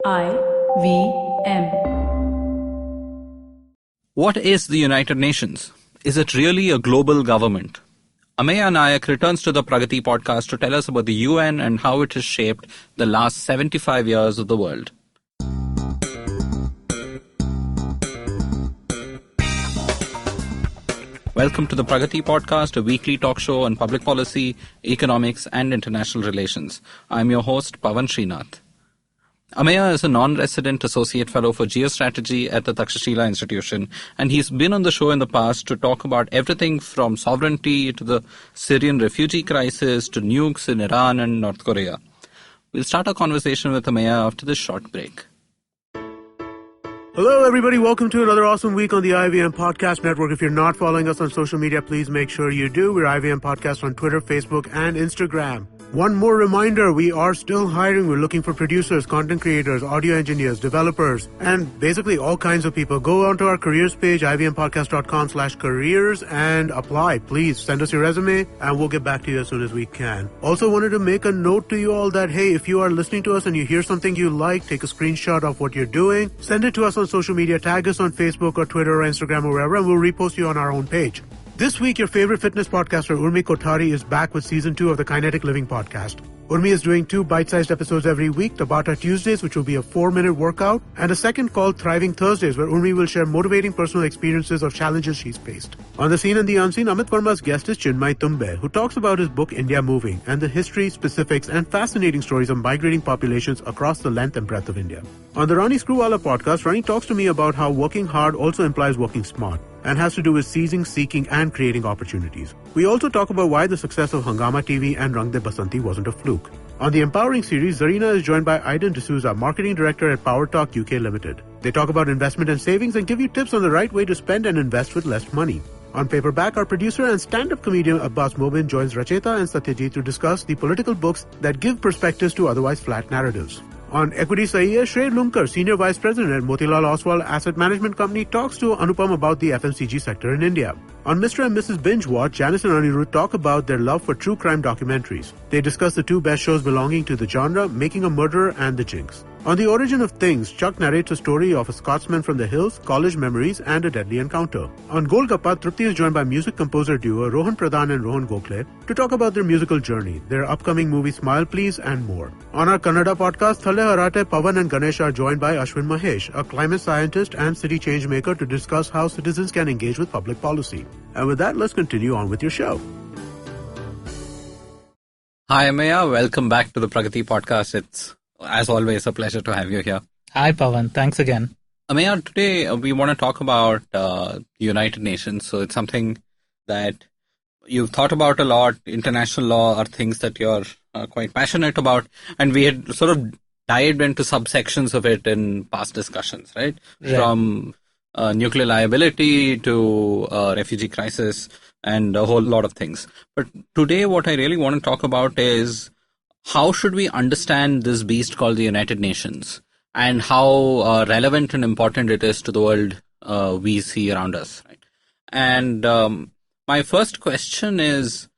IVM. What is the United Nations? Is it really a global government? Ameya Naik returns to the Pragati Podcast to tell us about the UN and how it has shaped the last 75 years of the world. Welcome to the Pragati Podcast, a weekly talk show on public policy, economics, and international relations. I'm your host, Pavan Srinath. Ameya is a non-resident associate fellow for geostrategy at the Takshashila Institution, and he's been on the show in the past to talk about everything from sovereignty to the Syrian refugee crisis to nukes in Iran and North Korea. We'll start our conversation with Ameya after this short break. Hello, everybody. Welcome to another awesome week on the IVM Podcast Network. If you're not following us on social media, please make sure you do. We're IVM Podcast on Twitter, Facebook, and Instagram. One more reminder, we are still hiring. We're looking for producers, content creators, audio engineers, developers, and basically all kinds of people. Go onto our careers page, ivmpodcast.com/careers, and apply. Please send us your resume, and we'll get back to you as soon as we can. Also wanted to make a note to you all that, hey, if you are listening to us and you hear something you like, take a screenshot of what you're doing, send it to us on social media, tag us on Facebook or Twitter or Instagram or wherever, and we'll repost you on our own page. This week, your favorite fitness podcaster, Urmi Kothari, is back with Season 2 of the Kinetic Living Podcast. Urmi is doing 2 bite-sized episodes every week, Tabata Tuesdays, which will be a 4-minute workout, and a second called Thriving Thursdays, where Urmi will share motivating personal experiences or challenges she's faced. On the Scene and the Unseen, Amit Verma's guest is Chinmay Tumbe, who talks about his book India Moving and the history, specifics, and fascinating stories of migrating populations across the length and breadth of India. On the Rani Screwwala podcast, Rani talks to me about how working hard also implies working smart, and has to do with seizing, seeking, and creating opportunities. We also talk about why the success of Hangama TV and Rang De Basanti wasn't a fluke. On the Empowering series, Zarina is joined by Aidan D'Souza, Marketing Director at Power Talk UK Limited. They talk about investment and savings and give you tips on the right way to spend and invest with less money. On Paperback, our producer and stand-up comedian Abbas Mobin joins Racheta and Satyajit to discuss the political books that give perspectives to otherwise flat narratives. On Equity Sahiya, Shrey Lunkar, Senior Vice President at Motilal Oswal Asset Management Company, talks to Anupam about the FMCG sector in India. On Mr. and Mrs. Binge Watch, Janice and Anirudh talk about their love for true crime documentaries. They discuss the 2 best shows belonging to the genre, Making a Murderer and The Jinx. On The Origin of Things, Chuck narrates a story of a Scotsman from the hills, college memories, and a deadly encounter. On Golgappa, Trupti is joined by music composer duo Rohan Pradhan and Rohan Gokhale to talk about their musical journey, their upcoming movie Smile Please, and more. On our Kannada podcast, Thale Harate, Pavan and Ganesh are joined by Ashwin Mahesh, a climate scientist and city change maker, to discuss how citizens can engage with public policy. And with that, let's continue on with your show. Hi, Ameya. Welcome back to the Pragati Podcast. It's, as always, a pleasure to have you here. Hi, Pavan. Thanks again. Ameya, today we want to talk about the United Nations. So it's something that you've thought about a lot. International law are things that you're quite passionate about. And we had sort of dived into subsections of it in past discussions, right? From nuclear liability to refugee crisis and a whole lot of things. But today what I really want to talk about is how should we understand this beast called the United Nations and how relevant and important it is to the world we see around us. Right? And my first question is,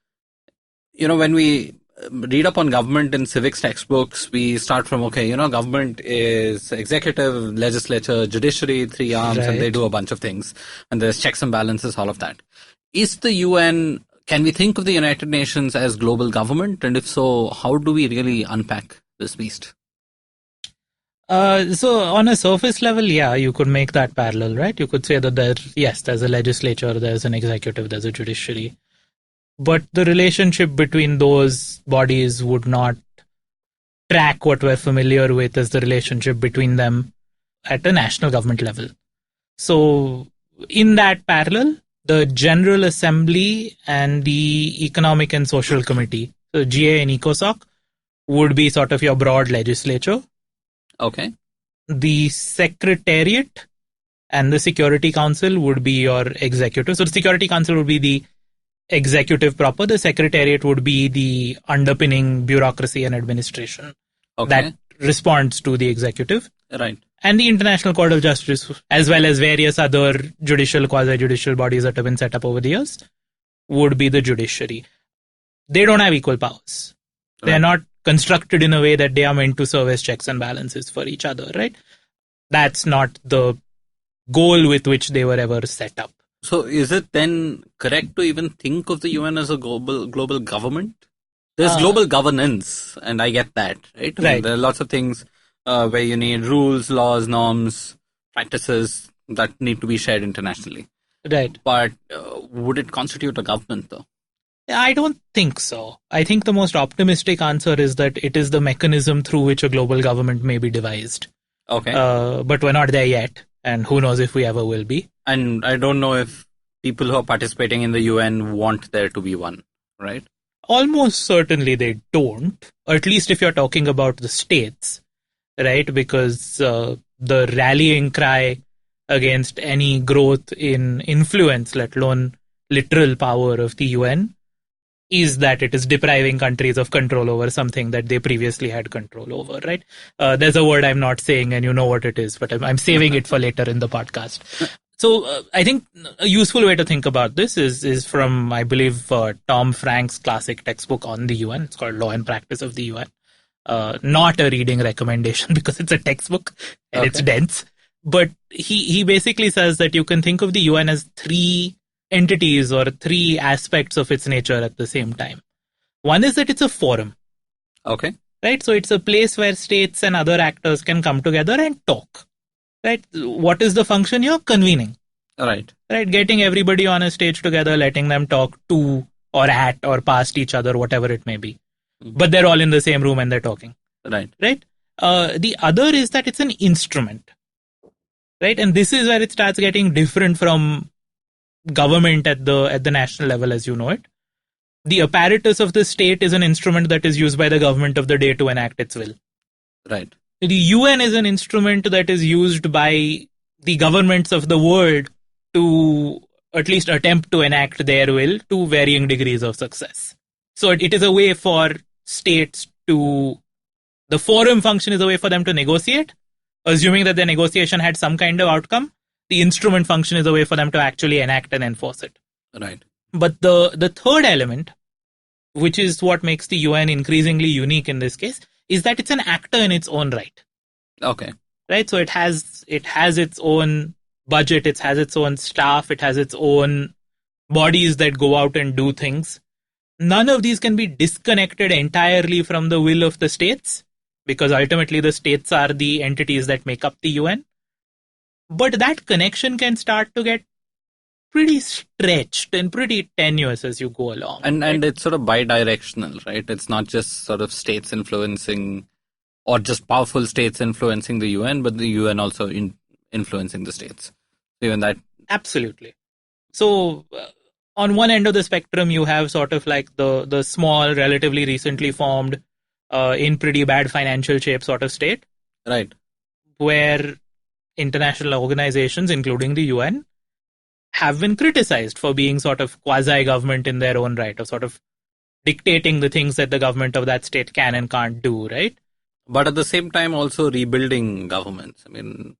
when we read up on government in civics textbooks, we start from, government is executive, legislature, judiciary, 3 arms, and they do a bunch of things. And there's checks and balances, all of that. Is the UN, can we think of the United Nations as global government? And if so, how do we really unpack this beast? So on a surface level, yeah, you could make that parallel, right? You could say that there's a legislature, there's an executive, there's a judiciary. But the relationship between those bodies would not track what we're familiar with as the relationship between them at a national government level. So in that parallel, the General Assembly and the Economic and Social Committee, so GA and ECOSOC, would be sort of your broad legislature. Okay. The Secretariat and the Security Council would be your executive. So the Security Council would be the executive proper. The Secretariat would be the underpinning bureaucracy and administration that responds to the executive. Right. And the International Court of Justice, as well as various other judicial, quasi-judicial bodies that have been set up over the years, would be the judiciary. They don't have equal powers. They're not constructed in a way that they are meant to serve as checks and balances for each other, right? That's not the goal with which they were ever set up. So is it then correct to even think of the UN as a global government? There's global governance, and I get that, right? I mean, there are lots of things where you need rules, laws, norms, practices that need to be shared internationally. Right. But would it constitute a government, though? I don't think so. I think the most optimistic answer is that it is the mechanism through which a global government may be devised. Okay. But we're not there yet, and who knows if we ever will be. And I don't know if people who are participating in the UN want there to be one, right? Almost certainly they don't, or at least if you're talking about the states, right? Because the rallying cry against any growth in influence, let alone literal power of the UN, is that it is depriving countries of control over something that they previously had control over, right? There's a word I'm not saying and you know what it is, but I'm saving it for later in the podcast. So I think a useful way to think about this is from, I believe, Tom Frank's classic textbook on the UN. It's called Law and Practice of the UN. Not a reading recommendation because it's a textbook and it's dense. But he basically says that you can think of the UN as three entities or three aspects of its nature at the same time. One is that it's a forum. Okay. Right? So it's a place where states and other actors can come together and talk. Right? What is the function here? Convening. Right. Right? Getting everybody on a stage together, letting them talk to or at or past each other, whatever it may be. Mm-hmm. But they're all in the same room and they're talking. Right. Right? The other is that it's an instrument. Right? And this is where it starts getting different from government at the national level as you know it. The apparatus of the state is an instrument that is used by the government of the day to enact its will. Right. The UN is an instrument that is used by the governments of the world to at least attempt to enact their will to varying degrees of success. So it is a way for states to, the forum function is a way for them to negotiate, assuming that the negotiation had some kind of outcome. The instrument function is a way for them to actually enact and enforce it. Right. But the third element, which is what makes the UN increasingly unique in this case, is that it's an actor in its own right. Okay. Right? So it has its own budget, it has its own staff, it has its own bodies that go out and do things. None of these can be disconnected entirely from the will of the states, because ultimately the states are the entities that make up the UN. But that connection can start to get pretty stretched and pretty tenuous as you go along. And it's sort of bi-directional, right? It's not just sort of states influencing or just powerful states influencing the UN, but the UN also influencing the states. Even that. Absolutely. So on one end of the spectrum, you have sort of like the small, relatively recently formed, in pretty bad financial shape sort of state. Right. Where international organizations, including the UN, have been criticized for being sort of quasi-government in their own right, or sort of dictating the things that the government of that state can and can't do, right? But at the same time also rebuilding governments. I mean,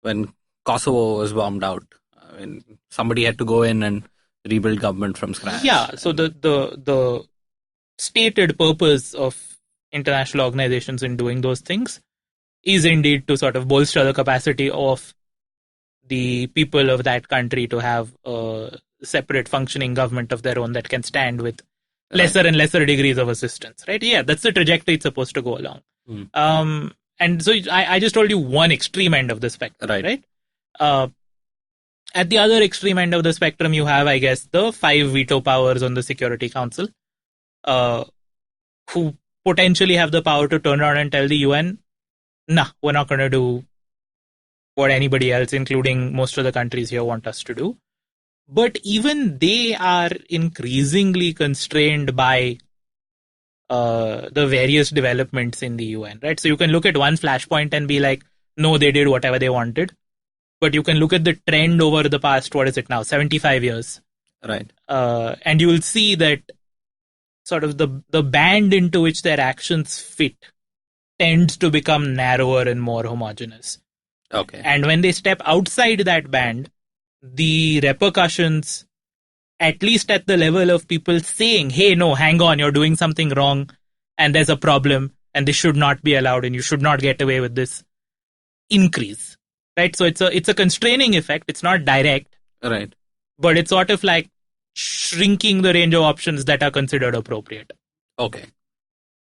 when Kosovo was bombed out, I mean, somebody had to go in and rebuild government from scratch. Yeah, so the stated purpose of international organizations in doing those things is indeed to sort of bolster the capacity of the people of that country to have a separate functioning government of their own that can stand with lesser and lesser degrees of assistance, right? Yeah, that's the trajectory it's supposed to go along. And so I just told you one extreme end of the spectrum, right? At the other extreme end of the spectrum, you have, I guess, the 5 veto powers on the Security Council, who potentially have the power to turn around and tell the UN, nah, we're not going to do what anybody else, including most of the countries here, want us to do. But even they are increasingly constrained by the various developments in the UN, right? So you can look at one flashpoint and be like, no, they did whatever they wanted. But you can look at the trend over the past, 75 years. Right. And you will see that sort of the band into which their actions fit tends to become narrower and more homogeneous. Okay. And when they step outside that band, the repercussions, at least at the level of people saying, hey, no, hang on, you're doing something wrong, and there's a problem and this should not be allowed and you should not get away with this increase, right? So it's a constraining effect. It's not direct, right, but it's sort of like shrinking the range of options that are considered appropriate. Okay.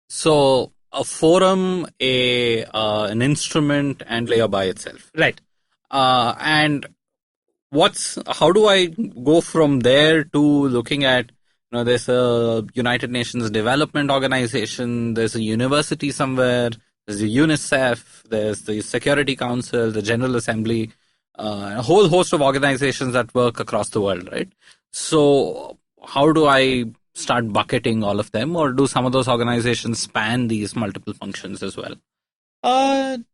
So a forum, an instrument, and layer by itself. Right. And how do I go from there to looking at, there's a United Nations Development Organization, there's a university somewhere, there's the UNICEF, there's the Security Council, the General Assembly, a whole host of organizations that work across the world, right? So how do I start bucketing all of them, or do some of those organizations span these multiple functions as well?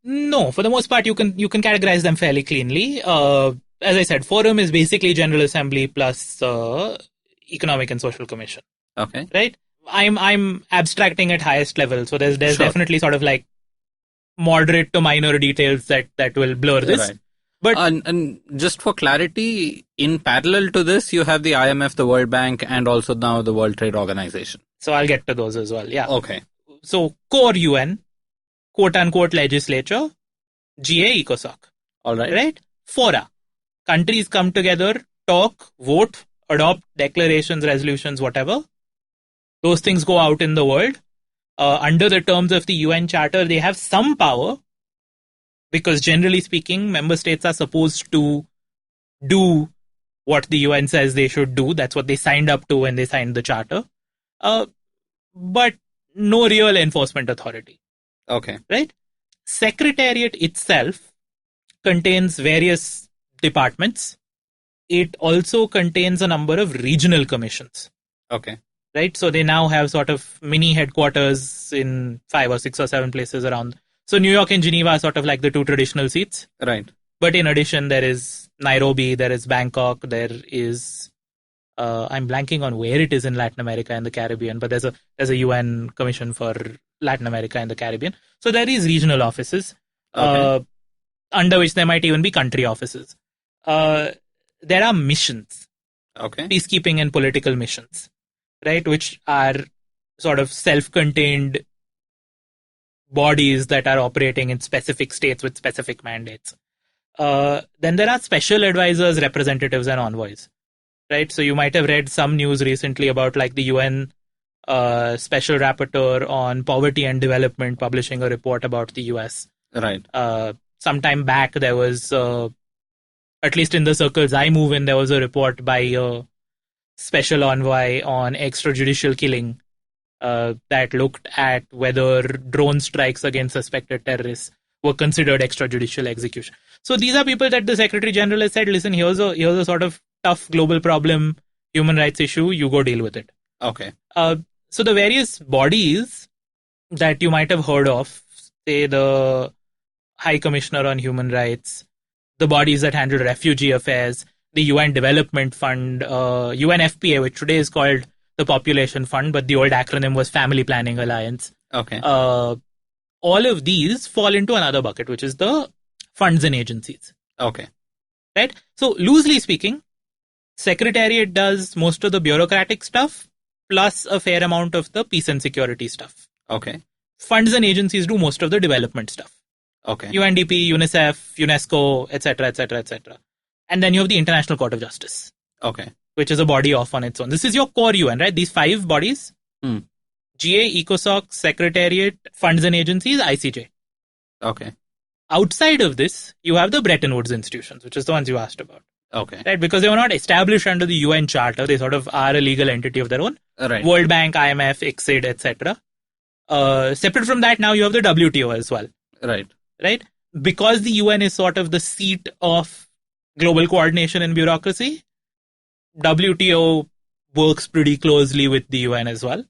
No, for the most part, you can categorize them fairly cleanly. As I said, forum is basically General Assembly plus Economic and Social Commission. Okay. Right? I'm abstracting at highest level, so there's Sure. definitely sort of like moderate to minor details that will blur this. Right. But and just for clarity, in parallel to this, you have the IMF, the World Bank, and also now the World Trade Organization. So I'll get to those as well. Yeah. Okay. So core UN, quote unquote legislature, GA, ECOSOC. All right. Right? Fora. Countries come together, talk, vote, adopt declarations, resolutions, whatever. Those things go out in the world. Under the terms of the UN Charter, they have some power, because generally speaking, member states are supposed to do what the UN says they should do. That's what they signed up to when they signed the Charter. But no real enforcement authority. Okay. Right? Secretariat itself contains various departments. It also contains a number of regional commissions. Okay. Right? So they now have sort of mini headquarters in 5 or 6 or 7 places around. So New York and Geneva are sort of like the two traditional seats. Right. But in addition, there is Nairobi, there is Bangkok, there is, I'm blanking on where it is in Latin America and the Caribbean, but there's a UN commission for Latin America and the Caribbean. So there is regional offices, Okay. under which there might even be country offices. There are missions, Okay. peacekeeping and political missions, right, which are sort of self-contained bodies that are operating in specific states with specific mandates. Then there are special advisors, representatives, and envoys, right? So you might have read some news recently about like the UN Special Rapporteur on Poverty and Development publishing a report about the US. Right. Sometime back, there was, at least in the circles I move in, there was a report by a special envoy on extrajudicial killing that looked at whether drone strikes against suspected terrorists were considered extrajudicial execution. So these are people that the Secretary General has said, listen, here's a sort of tough global problem, human rights issue, you go deal with it. Okay. So the various bodies that you might have heard of, say the High Commissioner on Human Rights, the bodies that handle refugee affairs, the UN Development Fund, UNFPA, which today is called the Population Fund, but the old acronym was Family Planning Alliance. Okay. All of these fall into another bucket, which is the funds and agencies. Okay. Right? So loosely speaking, Secretariat does most of the bureaucratic stuff, plus a fair amount of the peace and security stuff. Okay. Funds and agencies do most of the development stuff. Okay. UNDP, UNICEF, UNESCO, etc., etc., etc. And then you have the International Court of Justice. Okay. Which is a body off on its own. This is your core UN, right? These 5 bodies. GA, ECOSOC, Secretariat, Funds and Agencies, ICJ. Okay. Outside of this, you have the Bretton Woods institutions, which is the ones you asked about. Okay. Right? Because they were not established under the UN Charter. They sort of are a legal entity of their own. Right. World Bank, IMF, ICSID, etc. Separate from that, now you have the WTO as well. Right. Right? Because the UN is sort of the seat of global coordination and bureaucracy, WTO works pretty closely with the UN as well.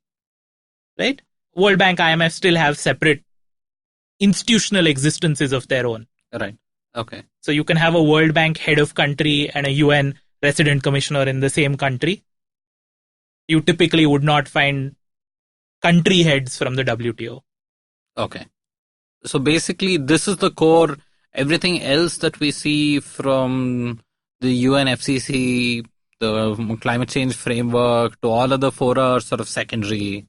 Right? World Bank, IMF still have separate institutional existences of their own. Right. Okay. So you can have a World Bank head of country and a UN resident commissioner in the same country. You typically would not find country heads from the WTO. Okay. So basically, this is the core. Everything else that we see from the UNFCCC, the climate change framework, to all other fora are sort of secondary.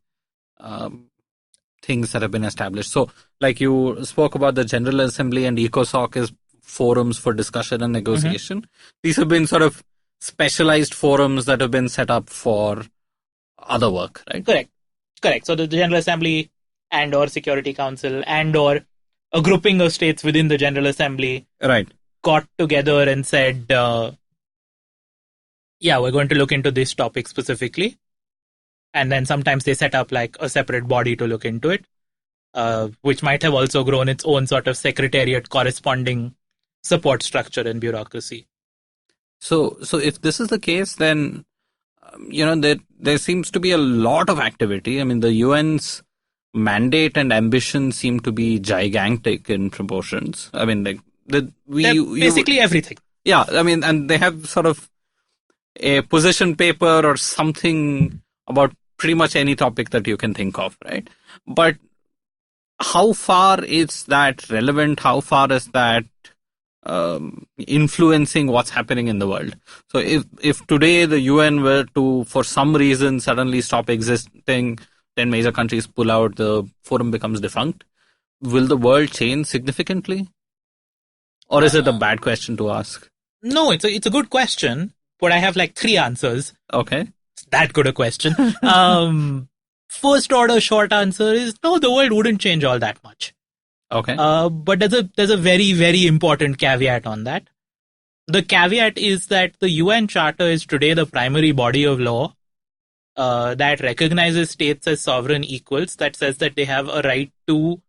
things that have been established. So, like you spoke about the General Assembly and ECOSOC as forums for discussion and negotiation. These have been sort of specialized forums that have been set up for other work, right? Correct. So the General Assembly and or Security Council and or a grouping of states within the General Assembly got together and said, we're going to look into this topic specifically. And then sometimes they set up like a separate body to look into it, which might have also grown its own sort of secretariat corresponding support structure and bureaucracy. So if this is the case, then, there seems to be a lot of activity. I mean, the UN's mandate and ambition seem to be gigantic in proportions. I mean, like, basically everything. Yeah, I mean, and they have sort of a position paper or something about pretty much any topic that you can think of, right? But how far is that relevant? How far is that influencing what's happening in the world? So if today the UN were to, for some reason, suddenly stop existing, 10 major countries pull out, the forum becomes defunct, will the world change significantly? Or is it a bad question to ask? No, it's a good question, but I have like 3 answers. Okay. It's that good a question. First order short answer is no, the world wouldn't change all that much. Okay. But there's a very, very important caveat on that. The caveat is that the UN Charter is today the primary body of law that recognizes states as sovereign equals, that says that they have a right to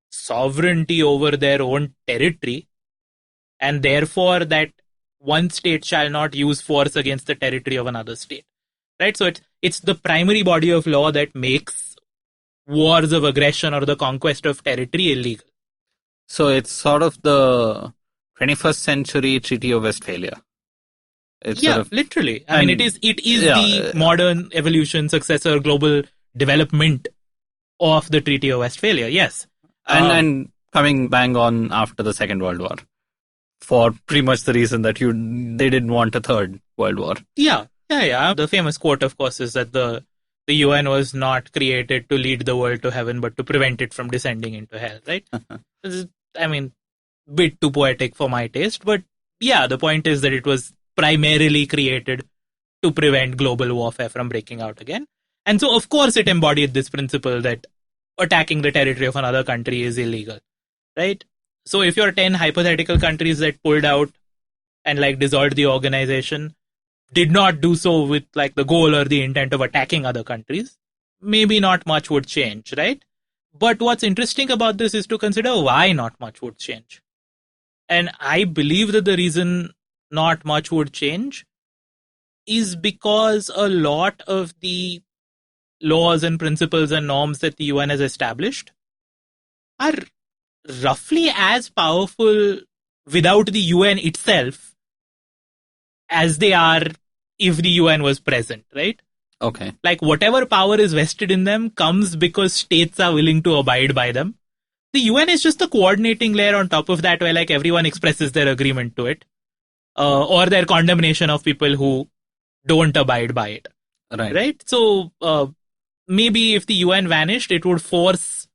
sovereignty over their own territory, and therefore that one state shall not use force against the territory of another state. Right? So it's the primary body of law that makes wars of aggression or the conquest of territory illegal. So it's sort of the 21st century Treaty of Westphalia. It's sort of, literally. I mean, it is the modern evolution, successor, global development of the Treaty of Westphalia. Yes. And coming bang on after the Second World War, for pretty much the reason that they didn't want a third World War. Yeah. The famous quote, of course, is that the UN was not created to lead the world to heaven, but to prevent it from descending into hell, right? I mean, bit too poetic for my taste, but yeah, the point is that it was primarily created to prevent global warfare from breaking out again. And so, of course, it embodied this principle that attacking the territory of another country is illegal, right? So if you're 10 hypothetical countries that pulled out and like dissolved the organization, did not do so with like the goal or the intent of attacking other countries, maybe not much would change, right? But what's interesting about this is to consider why not much would change. And I believe that the reason not much would change is because a lot of the laws and principles and norms that the UN has established are roughly as powerful without the UN itself as they are if the UN was present, right? Okay. Like whatever power is vested in them comes because states are willing to abide by them. The UN is just the coordinating layer on top of that where like everyone expresses their agreement to it or their condemnation of people who don't abide by it. Right? So maybe if the UN vanished, it would force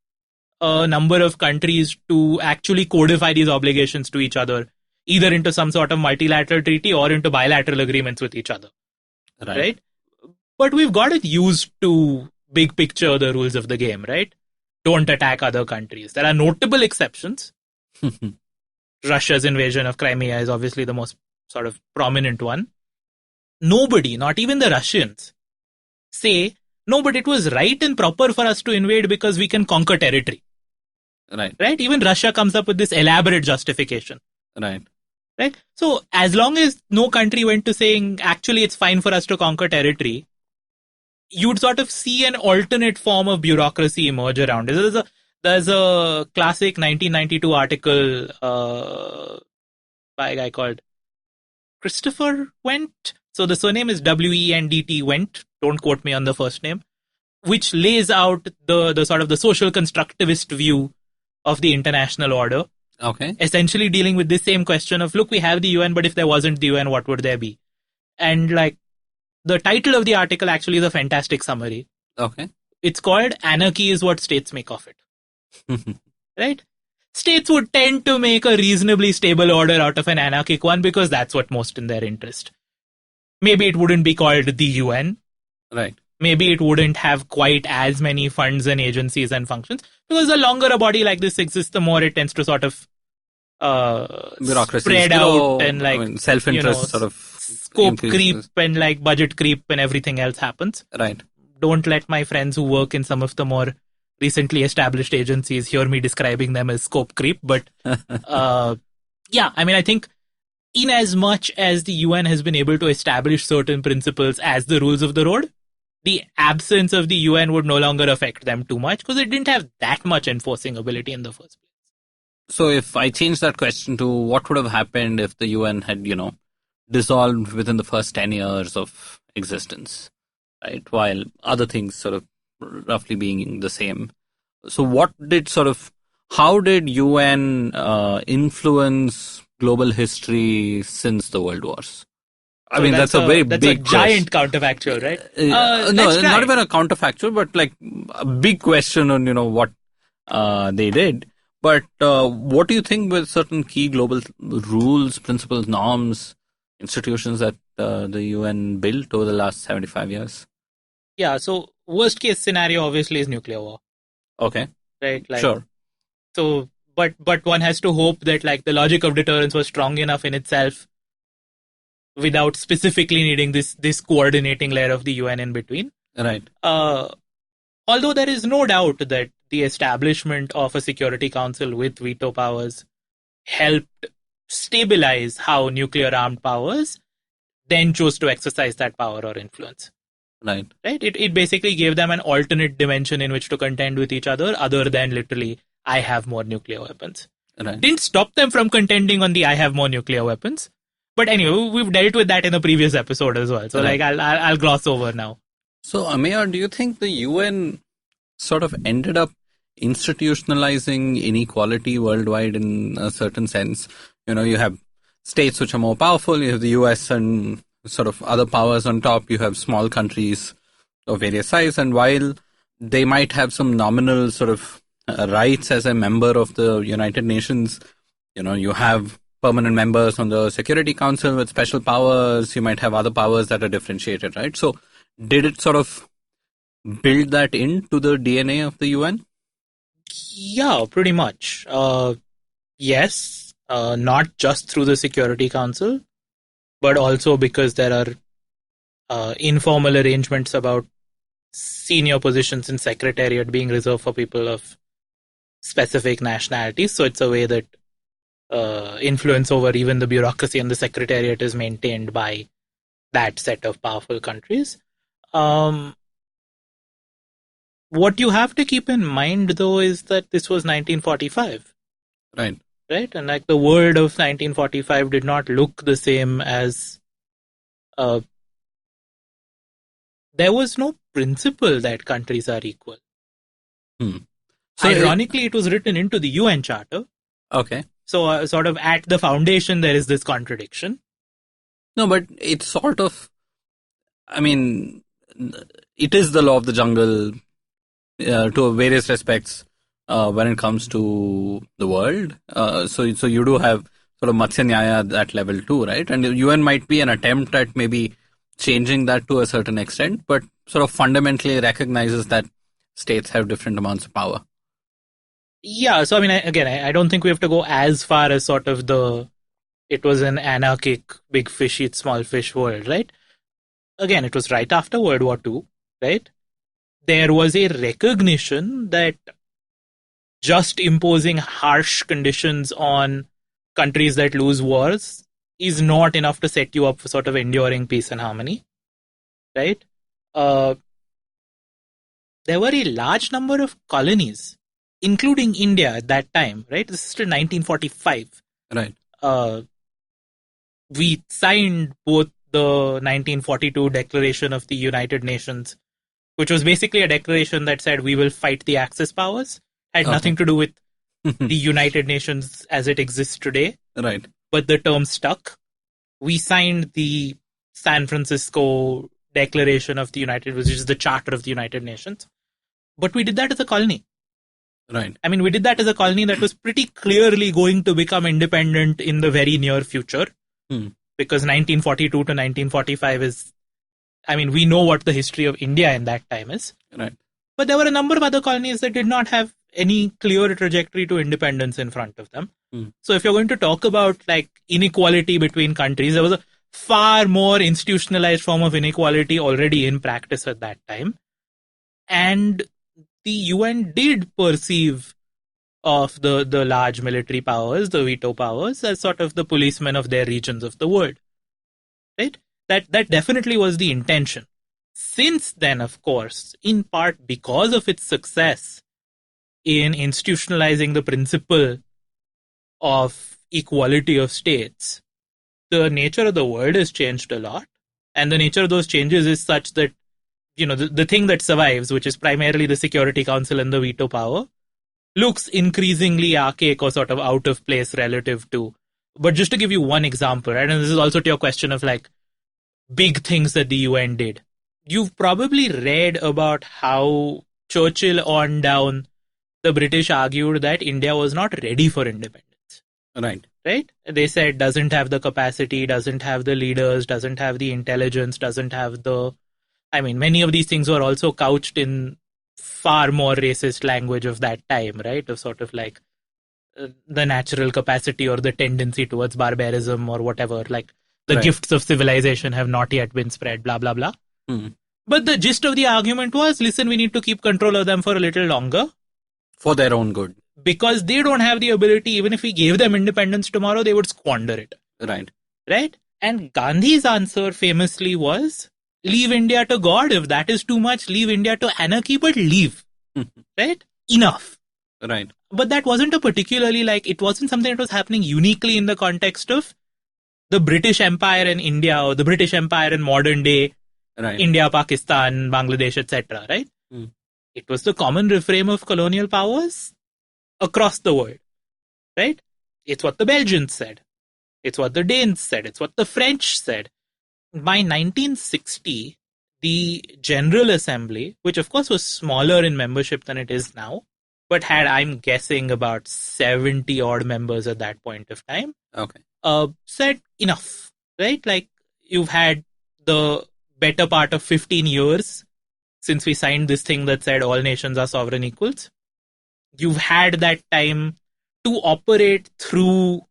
a number of countries to actually codify these obligations to each other, either into some sort of multilateral treaty or into bilateral agreements with each other. Right? But we've got it used to big picture the rules of the game, right? Don't attack other countries. There are notable exceptions. Russia's invasion of Crimea is obviously the most sort of prominent one. Nobody, not even the Russians, say, no, but it was right and proper for us to invade because we can conquer territory. Right? Even Russia comes up with this elaborate justification. Right? So as long as no country went to saying, actually, it's fine for us to conquer territory, you'd sort of see an alternate form of bureaucracy emerge around it. There's a classic 1992 article by a guy called Christopher Wendt. So the surname is Wendt. Wendt. Don't quote me on the first name. Which lays out the sort of the social constructivist view of the international order. Okay. Essentially dealing with this same question of, look, we have the UN, but if there wasn't the UN, what would there be? And like, the title of the article actually is a fantastic summary. Okay. it's called anarchy is what states make of it. Right? States would tend to make a reasonably stable order out of an anarchic one because that's what most in their interest. Maybe it wouldn't be called the UN. Right. Maybe it wouldn't have quite as many funds and agencies and functions, because the longer a body like this exists, the more it tends to sort of spread out and like self-interest sort of scope increases. creep and like budget creep and everything else happens. Right. Don't let my friends who work in some of the more recently established agencies hear me describing them as scope creep. But yeah, I mean, I think in as much as the UN has been able to establish certain principles as the rules of the road, the absence of the UN would no longer affect them too much because it didn't have that much enforcing ability in the first place. So if I change that question to what would have happened if the UN had, dissolved within the first 10 years of existence, right? While other things sort of roughly being the same. So how did UN influence global history since the World Wars? I mean, that's a very big giant counterfactual, right? No, not even a counterfactual, but like a big question on, what they did. But what do you think were certain key global rules, principles, norms, institutions that the UN built over the last 75 years? Yeah, so worst case scenario obviously is nuclear war. Okay. Right? Like, sure. So, but one has to hope that like the logic of deterrence was strong enough in itself without specifically needing this coordinating layer of the UN in between. Right. Although there is no doubt that the establishment of a Security Council with veto powers helped stabilize how nuclear-armed powers then chose to exercise that power or influence. Right. It basically gave them an alternate dimension in which to contend with each other than literally, I have more nuclear weapons. Right. Didn't stop them from contending on the I have more nuclear weapons. But anyway, we've dealt with that in a previous episode as well. So right. I'll gloss over now. So Ameya, do you think the UN sort of ended up institutionalizing inequality worldwide in a certain sense? You have states which are more powerful, you have the US and sort of other powers on top, you have small countries of various size, and while they might have some nominal sort of rights as a member of the United Nations, you have permanent members on the Security Council with special powers, you might have other powers that are differentiated, right? So did it sort of build that into the DNA of the UN? Yeah, pretty much. Yes, not just through the Security Council, but also because there are informal arrangements about senior positions in Secretariat being reserved for people of specific nationalities. So it's a way that influence over even the bureaucracy and the Secretariat is maintained by that set of powerful countries. What you have to keep in mind, though, is that this was 1945. Right. Right? And like the world of 1945 did not look the same as... there was no principle that countries are equal. So ironically, it was written into the UN Charter. Okay. So sort of at the foundation, there is this contradiction. No, but it's sort of... I mean, it is the law of the jungle to various respects when it comes to the world. So you do have sort of Matsya Nyaya at that level too, right? And the UN might be an attempt at maybe changing that to a certain extent, but sort of fundamentally recognizes that states have different amounts of power. Yeah, so I mean, I don't think we have to go as far as sort of it was an anarchic, big fish eat small fish world, right? Again, it was right after World War II, right? There was a recognition that just imposing harsh conditions on countries that lose wars is not enough to set you up for sort of enduring peace and harmony, right? There were a large number of colonies, including India at that time, right? This is still 1945. Right. We signed both the 1942 Declaration of the United Nations, which was basically a declaration that said we will fight the Axis powers. Had nothing to do with the United Nations as it exists today. Right. But the term stuck. We signed the San Francisco Declaration of the United, which is the Charter of the United Nations, But we did that as a colony. Right. I mean, we did that as a colony that was pretty clearly going to become independent in the very near future. Because 1942 to 1945 is, I mean, we know what the history of India in that time is. Right. But there were a number of other colonies that did not have any clear trajectory to independence in front of them. So if you're going to talk about like inequality between countries, there was a far more institutionalized form of inequality already in practice at that time. And the UN did perceive of the large military powers, the veto powers, as sort of the policemen of their regions of the world. Right? That definitely was the intention. Since then, of course, in part because of its success in institutionalizing the principle of equality of states, the nature of the world has changed a lot. And the nature of those changes is such that, you know, the thing that survives, which is primarily the Security Council and the veto power, looks increasingly archaic or sort of out of place relative to. But just to give you one example, right, and this is also to your question of like big things that the UN did. You've probably read about how Churchill on down, the British argued that India was not ready for independence. Right? They said doesn't have the capacity, doesn't have the leaders, doesn't have the intelligence, doesn't have the... I mean, many of these things were also couched in far more racist language of that time, right? Of sort of like the natural capacity or the tendency towards barbarism or whatever, like the gifts of civilization have not yet been spread, blah, blah, blah. But the gist of the argument was, listen, we need to keep control of them for a little longer. For their own good. Because they don't have the ability, even if we gave them independence tomorrow, they would squander it. Right? And Gandhi's answer famously was, leave India to God. If that is too much, leave India to anarchy, but leave. Right? Enough. Right. But that wasn't a particularly like, it wasn't something that was happening uniquely in the context of the British Empire in India or the British Empire in modern day India, Pakistan, Bangladesh, etc. Right? It was the common refrain of colonial powers across the world. Right? It's what the Belgians said. It's what the Danes said. It's what the French said. By 1960, the General Assembly, which of course was smaller in membership than it is now, but had, I'm guessing, about 70 odd members at that point of time, said enough, right? Like, you've had the better part of 15 years since we signed this thing that said all nations are sovereign equals. You've had that time to operate through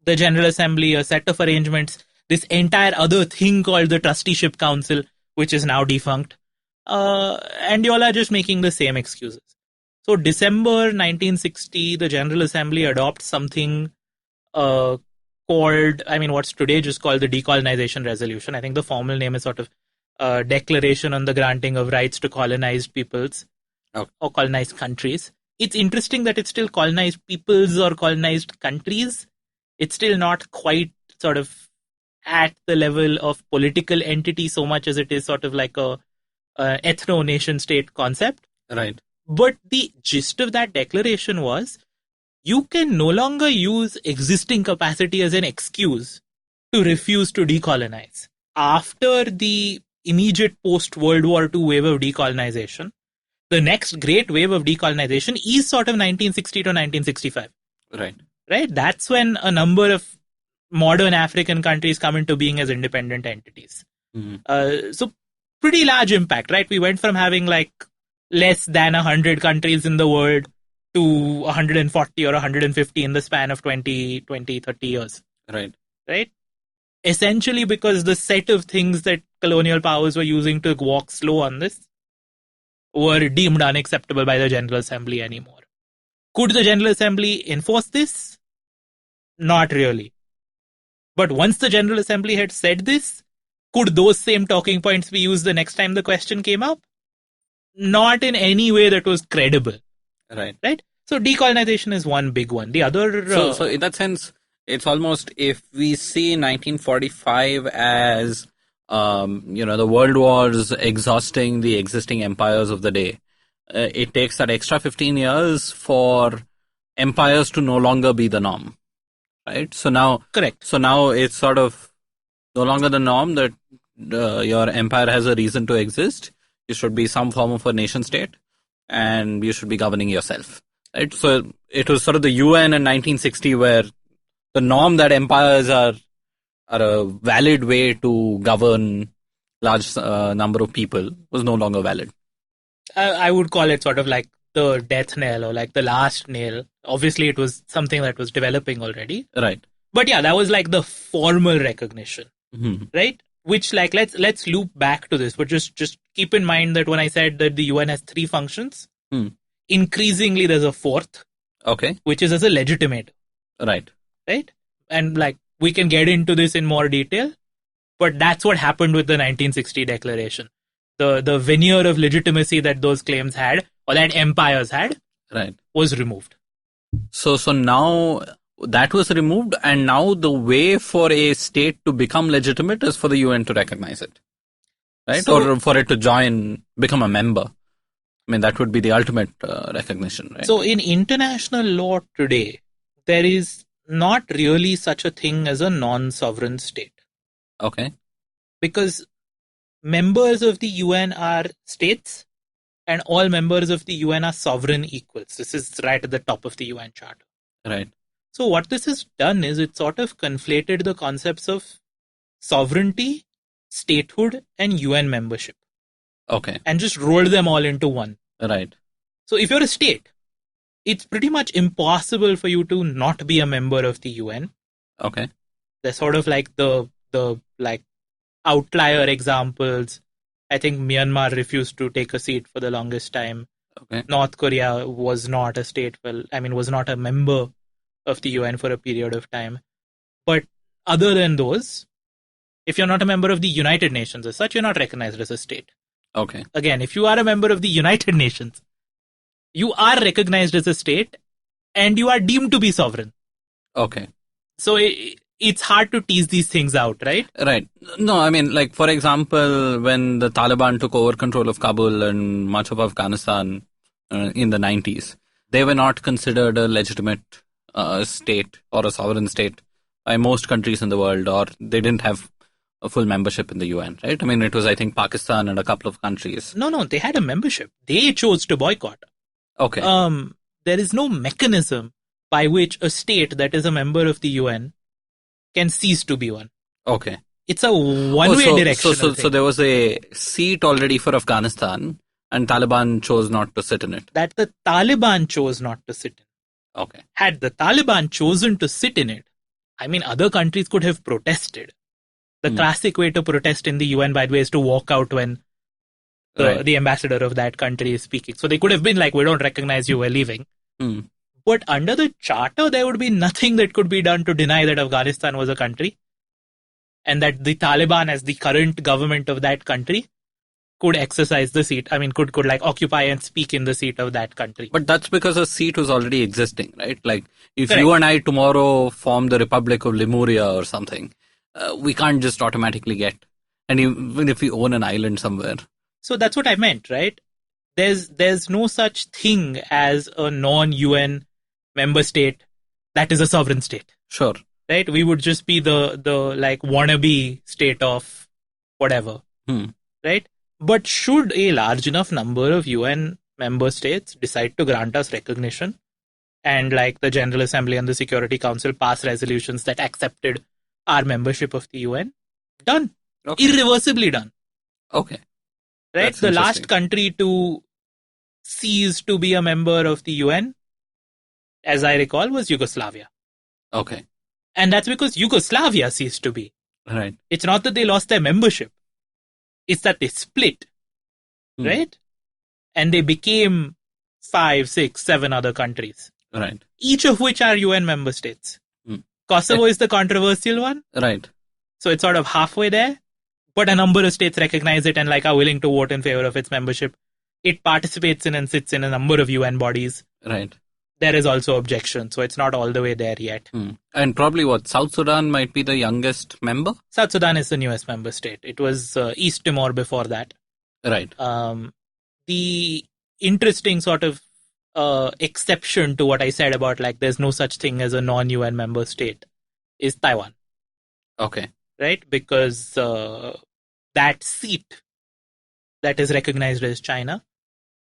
the General Assembly, a set of arrangements, this entire other thing called the Trusteeship Council, which is now defunct. And you all are just making the same excuses. So December 1960, the General Assembly adopts something called, I mean, what's today just called the Decolonization Resolution. I think the formal name is sort of Declaration on the Granting of Rights to Colonized Peoples or Colonized Countries. It's interesting that it's still colonized peoples or colonized countries. It's still not quite sort of at the level of political entity so much as it is sort of like a ethno-nation state concept. Right. But the gist of that declaration was, you can no longer use existing capacity as an excuse to refuse to decolonize. After the immediate post-World War II wave of decolonization, the next great wave of decolonization is sort of 1960 to 1965. Right. That's when a number of modern African countries come into being as independent entities. So pretty large impact, right? We went from having like less than 100 countries in the world to 140 or 150 in the span of 20, 30 years. Right. Essentially because the set of things that colonial powers were using to walk slow on this were deemed unacceptable by the General Assembly anymore. Could the General Assembly enforce this? Not really. But once the General Assembly had said this, could those same talking points be used the next time the question came up? Not in any way that was credible. Right. So decolonization is one big one. The other... So in that sense, it's almost, if we see 1945 as, the world wars exhausting the existing empires of the day, it takes that extra 15 years for empires to no longer be the norm. Right? So now... Correct. So now it's sort of no longer the norm that your empire has a reason to exist. It should be some form of a nation state. and you should be governing yourself. Right? So it was sort of the UN in 1960 where the norm that empires are a valid way to govern large number of people was no longer valid. I would call it sort of like the death knell or like the last nail. Obviously, it was something that was developing already. Right. But yeah, that was like the formal recognition, right? Which like let's loop back to this, but just keep in mind that when I said that the UN has 3 functions, increasingly there's a 4th, which is as a legitimate, right? And like we can get into this in more detail, but that's what happened with the 1960 declaration. The veneer of legitimacy that those claims had, or that empires had, right, was removed. So now that was removed, and now the way for a state to become legitimate is for the UN to recognize it, right? Or for it to become a member. I mean, that would be the ultimate recognition, right? So in international law today, there is not really such a thing as a non-sovereign state. Okay. Because members of the UN are states, and all members of the UN are sovereign equals. This is right at the top of the UN Charter. Right. So what this has done is it sort of conflated the concepts of sovereignty, statehood, and UN membership. Okay. And just rolled them all into one. Right. So if you're a state, it's pretty much impossible for you to not be a member of the UN. Okay. They're sort of like the like outlier examples. I think Myanmar refused to take a seat for the longest time. Okay. North Korea was not a state, was not a member of the UN for a period of time. But other than those, if you're not a member of the United Nations as such, you're not recognized as a state. Okay. Again, if you are a member of the United Nations, you are recognized as a state and you are deemed to be sovereign. Okay. So it's hard to tease these things out, right? Right. No, I mean, like, for example, when the Taliban took over control of Kabul and much of Afghanistan in the 90s, they were not considered a legitimate state or a sovereign state by most countries in the world, or they didn't have a full membership in the UN, right? I mean, it was, I think, Pakistan and a couple of countries. No, they had a membership. They chose to boycott. Okay. There is no mechanism by which a state that is a member of the UN can cease to be one. Okay. It's a one-way direction. So there was a seat already for Afghanistan, and Taliban chose not to sit in it. That the Taliban chose not to sit in. Okay. Had the Taliban chosen to sit in it, I mean, other countries could have protested. The classic way to protest in the UN, by the way, is to walk out when the ambassador of that country is speaking. So they could have been like, we don't recognize you, we're leaving. But under the charter, there would be nothing that could be done to deny that Afghanistan was a country and that the Taliban, as the current government of that country, could exercise the seat. I mean, could like occupy and speak in the seat of that country. But that's because a seat was already existing, right? Like, if you and I tomorrow form the Republic of Lemuria or something, we can't just automatically get, and even if we own an island somewhere. So that's what I meant, right? There's no such thing as a non-UN member state that is a sovereign state. Sure. Right? We would just be the like wannabe state of whatever. Right? But should a large enough number of UN member states decide to grant us recognition, and like the General Assembly and the Security Council pass resolutions that accepted our membership of the UN, done. Okay. Irreversibly done. Okay. Right? That's the last country to cease to be a member of the UN, as I recall, was Yugoslavia. Okay. And that's because Yugoslavia ceased to be. Right. It's not that they lost their membership. It's that they split. Right? And they became 5, 6, 7 other countries. Right. Each of which are UN member states. Kosovo is the controversial one. Right. So it's sort of halfway there. But a number of states recognize it and like are willing to vote in favor of its membership. It participates in and sits in a number of UN bodies. Right. There is also objection, so it's not all the way there yet. And probably South Sudan might be the youngest member? South Sudan is the newest member state. It was East Timor before that. Right. The interesting sort of exception to what I said about like there's no such thing as a non-UN member state is Taiwan. Okay. Right? Because that seat that is recognized as China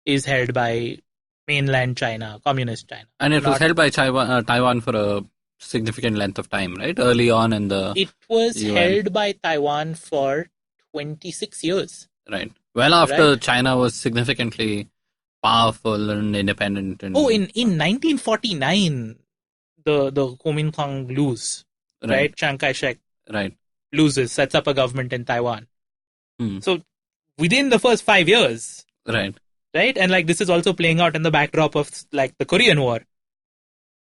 is held by mainland China, communist China. And it was held by Taiwan for a significant length of time, right? Early on in the It was UN. held by Taiwan for 26 years. Right. Well after Right. China was significantly powerful and independent. And, in 1949, the Kuomintang lose, right? Chiang Kai-shek Right. loses, sets up a government in Taiwan. Hmm. So within the first 5 years, Right. right? And like this is also playing out in the backdrop of like the Korean War,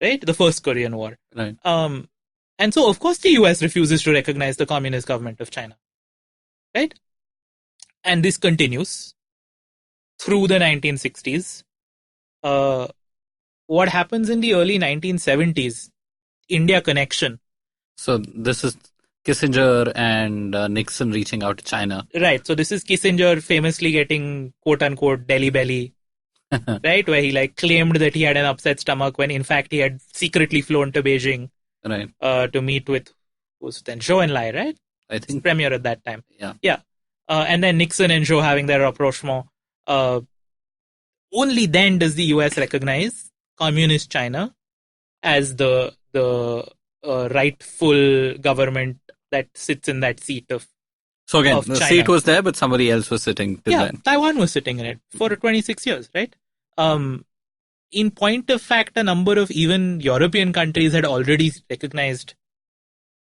right? The first Korean War. Right. And so of course the US refuses to recognize the communist government of China, right? And this continues through the 1960s. What happens in the early 1970s? India connection. So this is Kissinger and Nixon reaching out to China. Right. So this is Kissinger famously getting quote unquote Delhi belly, right? Where he like claimed that he had an upset stomach when in fact he had secretly flown to Beijing, right, to meet with who was then Zhou Enlai, right? I think Premier at that time. Yeah. And then Nixon and Zhou having their rapprochement. Only then does the US recognize communist China as the rightful government that sits in that seat of. So again, of the China. seat was there, but somebody else was sitting. Then. Taiwan was sitting in it for 26 years, right? In point of fact, a number of even European countries had already recognized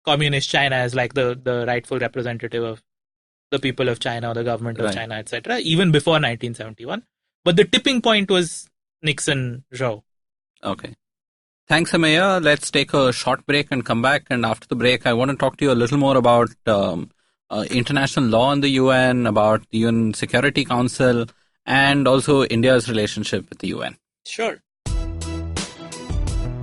communist China as like the rightful representative of the people of China, the government of China, etc., even before 1971. But the tipping point was Nixon, Zhou. Okay. Thanks, Ameya. Let's take a short break and come back. And after the break, I want to talk to you a little more about international law in the UN, about the UN Security Council, and also India's relationship with the UN. Sure.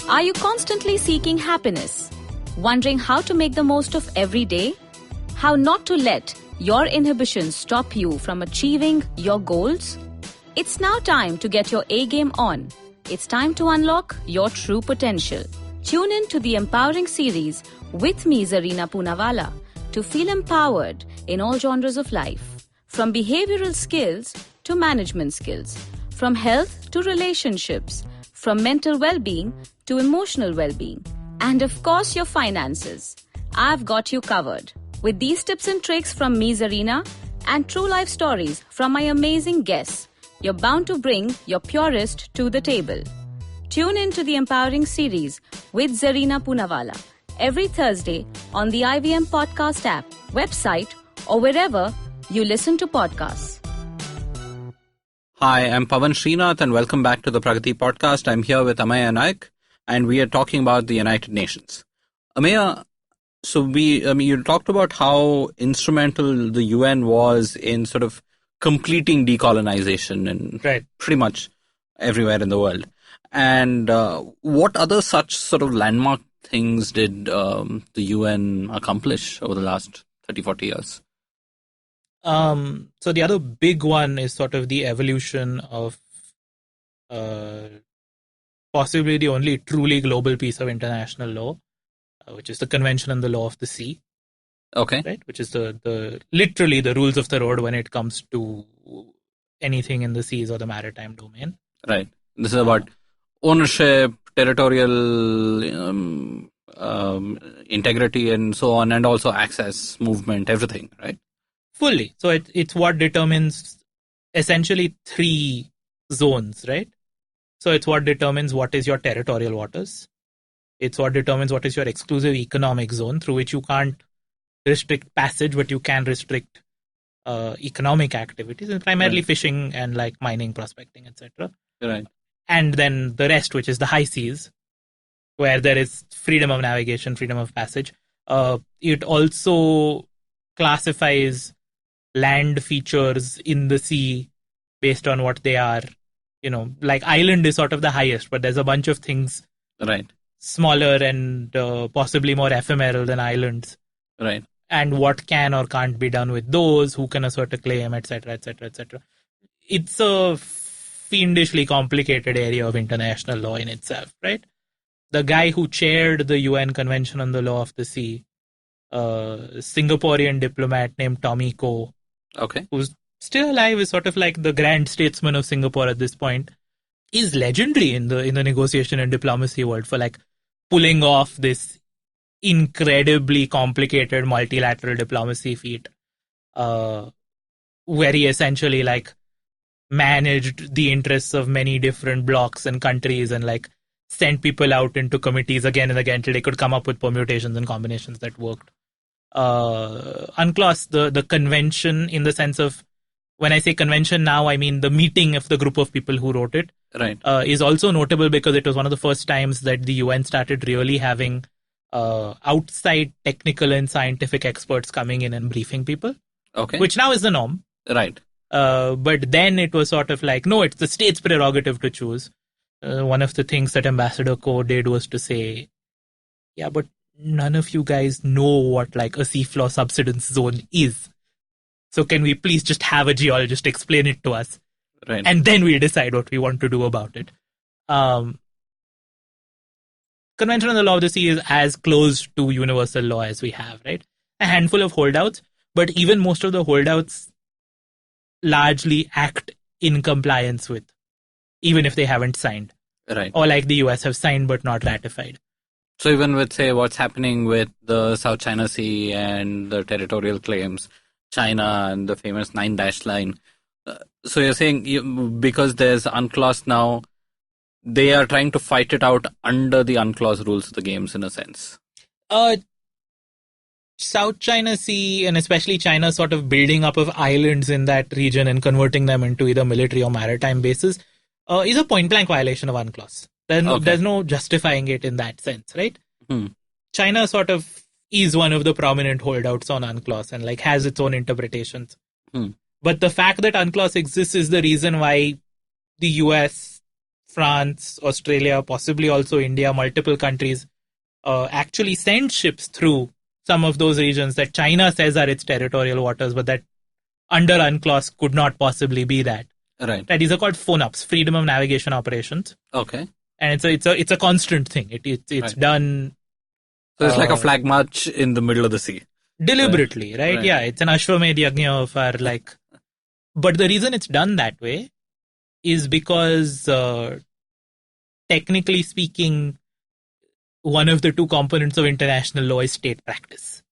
Are you constantly seeking happiness? Wondering how to make the most of every day? How not to let your inhibitions stop you from achieving your goals? It's now time to get your A-game on. It's time to unlock your true potential. Tune in to the Empowering series with me, Zarina Poonawalla, to feel empowered in all genres of life. From behavioral skills to management skills. From health to relationships. From mental well-being to emotional well-being. And of course, your finances. I've got you covered. With these tips and tricks from me, Zarina, and true life stories from my amazing guests, you're bound to bring your purest to the table. Tune in to the Empowering series with Zarina Poonawalla every Thursday on the IVM Podcast app, website, or wherever you listen to podcasts. Hi, I'm Pavan Srinath and welcome back to the Pragati Podcast. I'm here with Ameya Naik and we are talking about the United Nations. Ameya, so you talked about how instrumental the UN was in sort of completing decolonization in pretty much everywhere in the world. And what other such sort of landmark things did the UN accomplish over the last 30, 40 years? So the other big one is sort of the evolution of possibly the only truly global piece of international law, which is the Convention on the Law of the Sea. Okay. Right, which is the literally the rules of the road when it comes to anything in the seas or the maritime domain. Right. This is about ownership, territorial integrity, and so on, and also access, movement, everything. Right. Fully. So it's what determines essentially 3 zones. Right. So it's what determines what is your territorial waters. It's what determines what is your exclusive economic zone through which you can't restrict passage, but you can restrict economic activities, and primarily fishing and like mining, prospecting, etc. Right. And then the rest, which is the high seas, where there is freedom of navigation, freedom of passage. It also classifies land features in the sea based on what they are. You know, like island is sort of the highest, but there's a bunch of things smaller and possibly more ephemeral than islands. Right. And what can or can't be done with those, who can assert a claim, etc., etc., etc. It's a fiendishly complicated area of international law in itself, right? The guy who chaired the UN Convention on the Law of the Sea, a Singaporean diplomat named Tommy Koh, okay, who's still alive, is sort of like the grand statesman of Singapore at this point, is legendary in the negotiation and diplomacy world for like pulling off this incredibly complicated multilateral diplomacy feat, where he essentially like managed the interests of many different blocs and countries and like sent people out into committees again and again till they could come up with permutations and combinations that worked. UNCLOS, the convention, in the sense of, when I say convention now, I mean the meeting of the group of people who wrote it, right, is also notable because it was one of the first times that the UN started really having outside technical and scientific experts coming in and briefing people, which now is the norm. Right. But then it was sort of like, no, it's the state's prerogative to choose. One of the things that Ambassador Ko did was to say, yeah, but none of you guys know what like a seafloor subsidence zone is. So can we please just have a geologist explain it to us? Right. And then we'll decide what we want to do about it. Convention on the Law of the Sea is as close to universal law as we have, right? A handful of holdouts, but even most of the holdouts largely act in compliance with, even if they haven't signed. Right. Or like the US have signed but not ratified. So even with, say, what's happening with the South China Sea and the territorial claims, China and the famous 9-dash line. So you're saying because there's UNCLOS now, they are trying to fight it out under the UNCLOS rules of the games, in a sense. South China Sea, and especially China sort of building up of islands in that region and converting them into either military or maritime bases, is a point-blank violation of UNCLOS. There's no justifying it in that sense, right? China sort of is one of the prominent holdouts on UNCLOS and like has its own interpretations. But the fact that UNCLOS exists is the reason why the US, France, Australia, possibly also India, multiple countries actually send ships through some of those regions that China says are its territorial waters, but that under UNCLOS could not possibly be that. Right. These are called FONUPs, Freedom of Navigation Operations. Okay. And it's a constant thing. It's right. done. So it's like a flag march in the middle of the sea. Deliberately, right? Yeah, it's an Ashwamedh Yajna of our like. But the reason it's done that way is because, technically speaking, one of the two components of international law is state practice.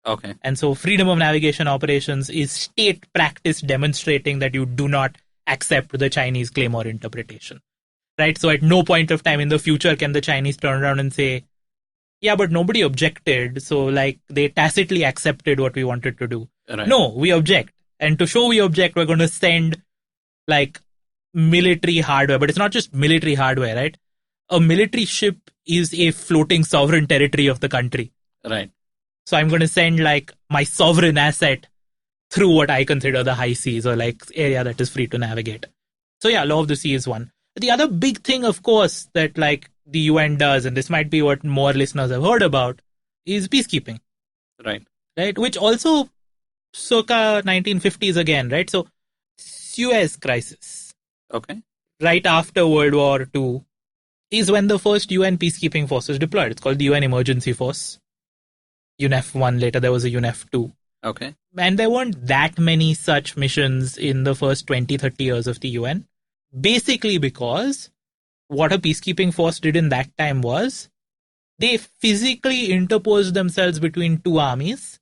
Okay. And so freedom of navigation operations is state practice demonstrating that you do not accept the Chinese claim or interpretation. Right? So at no point of time in the future can the Chinese turn around and say, yeah, but nobody objected, so like they tacitly accepted what we wanted to do. Right. No, we object. And to show we object, we're going to send like military hardware. But it's not just military hardware, right? A military ship is a floating sovereign territory of the country. Right. So I'm going to send like my sovereign asset through what I consider the high seas or like area that is free to navigate. So yeah, law of the sea is one. The other big thing, of course, that like the UN does, and this might be what more listeners have heard about, is peacekeeping. Right. Right. Which also circa 1950s again, right? So Suez Crisis. Okay. Right after World War II is when the first UN peacekeeping force was deployed. It's called the UN Emergency Force. UNEF 1, later there was a UNEF 2. Okay. And there weren't that many such missions in the first 20, 30 years of the UN. Basically because what a peacekeeping force did in that time was they physically interposed themselves between two armies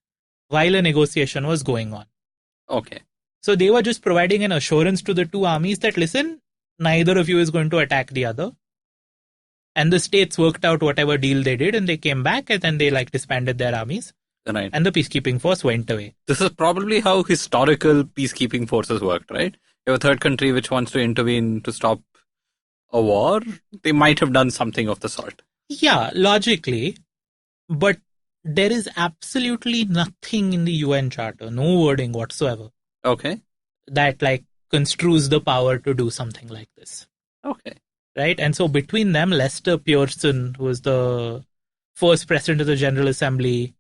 while a negotiation was going on. Okay. So they were just providing an assurance to the two armies that, listen, neither of you is going to attack the other. And the states worked out whatever deal they did and they came back and then they like disbanded their armies. Right. And the peacekeeping force went away. This is probably how historical peacekeeping forces worked, right? You have a third country which wants to intervene to stop a war. They might have done something of the sort. Yeah, logically. But there is absolutely nothing in the UN Charter, no wording whatsoever. Okay. That like construes the power to do something like this. Okay. Right? And so between them, Lester Pearson, who was the first president of the General Assembly,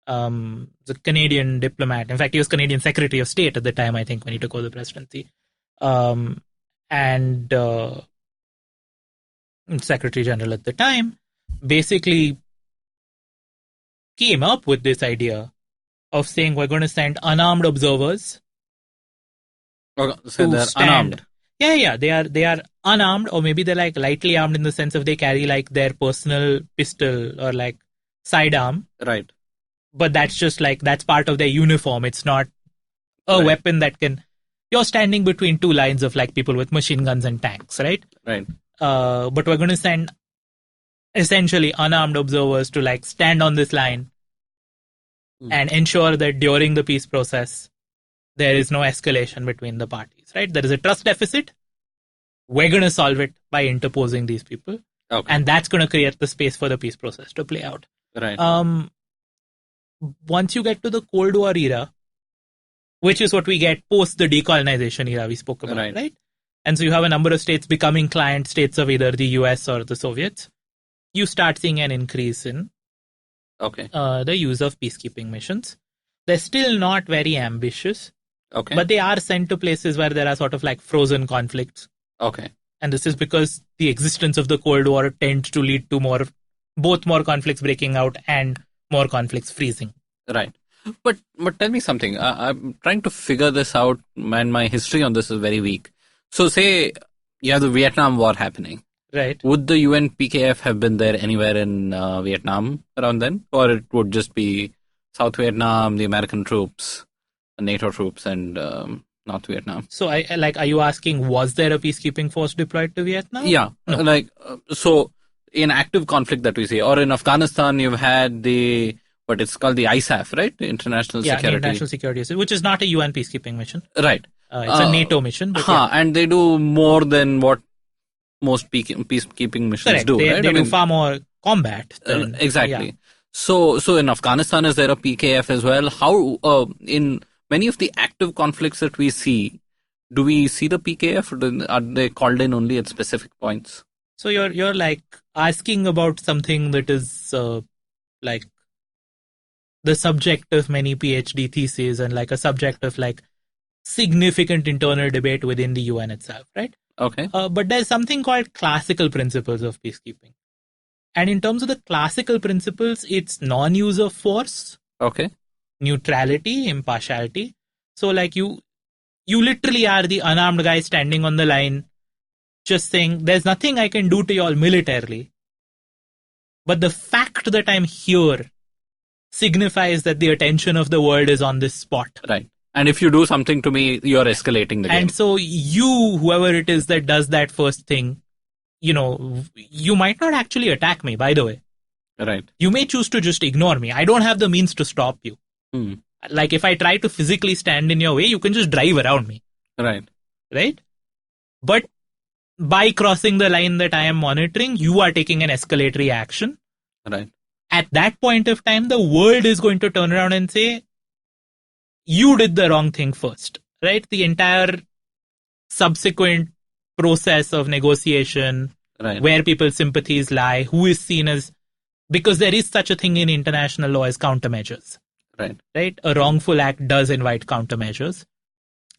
the Canadian diplomat. In fact, he was Canadian Secretary of State at the time, I think, when he took over the presidency. And Secretary General at the time, basically came up with this idea of saying we're going to send unarmed observers Okay, so they're stand. unarmed. Yeah, they are unarmed, or maybe they're like lightly armed in the sense of they carry like their personal pistol or like sidearm. Right. But that's just like, that's part of their uniform. It's not a Right. weapon that can. You're standing between two lines of like people with machine guns and tanks, right? Right. But we're going to send essentially unarmed observers to like stand on this line and ensure that during the peace process, there is no escalation between the parties, right? There is a trust deficit. We're going to solve it by interposing these people. Okay. And that's going to create the space for the peace process to play out. Right. Once you get to the Cold War era, which is what we get post the decolonization era we spoke about, right? And so you have a number of states becoming client states of either the US or the Soviets. You start seeing an increase in the use of peacekeeping missions. They're still not very ambitious, but they are sent to places where there are sort of like frozen conflicts. Okay. And this is because the existence of the Cold War tends to lead to both more conflicts breaking out and more conflicts freezing. Right. But tell me something. I'm trying to figure this out, and my history on this is very weak. So say you have the Vietnam War happening. Right. Would the UN PKF have been there anywhere in Vietnam around then? Or it would just be South Vietnam, the American troops, NATO troops, and North Vietnam? So are you asking, was there a peacekeeping force deployed to Vietnam? Yeah. No. So in active conflict that we see, or in Afghanistan, you've had what it's called the ISAF, right? International Security. International Security, which is not a UN peacekeeping mission. Right. It's a NATO mission. But and they do more than what most peacekeeping missions do, right? They do far more combat. Exactly. Yeah. So in Afghanistan, is there a PKF as well? How in many of the active conflicts that we see, do we see the PKF, or are they called in only at specific points? So you're like asking about something that is like the subject of many PhD theses and like a subject of like significant internal debate within the UN itself, right? Okay. But there's something called classical principles of peacekeeping. And in terms of the classical principles, it's non-use of force. Okay. Neutrality, impartiality. So like you literally are the unarmed guy standing on the line, just saying, there's nothing I can do to you all militarily. But the fact that I'm here signifies that the attention of the world is on this spot. Right. And if you do something to me, you're escalating the game. And so you, whoever it is that does that first thing, you might not actually attack me, by the way. Right. You may choose to just ignore me. I don't have the means to stop you. Like if I try to physically stand in your way, you can just drive around me. Right. Right? But by crossing the line that I am monitoring, you are taking an escalatory action. Right. At that point of time, the world is going to turn around and say, you did the wrong thing first, right? The entire subsequent process of negotiation, where people's sympathies lie, who is seen as, because there is such a thing in international law as countermeasures. Right? A wrongful act does invite countermeasures.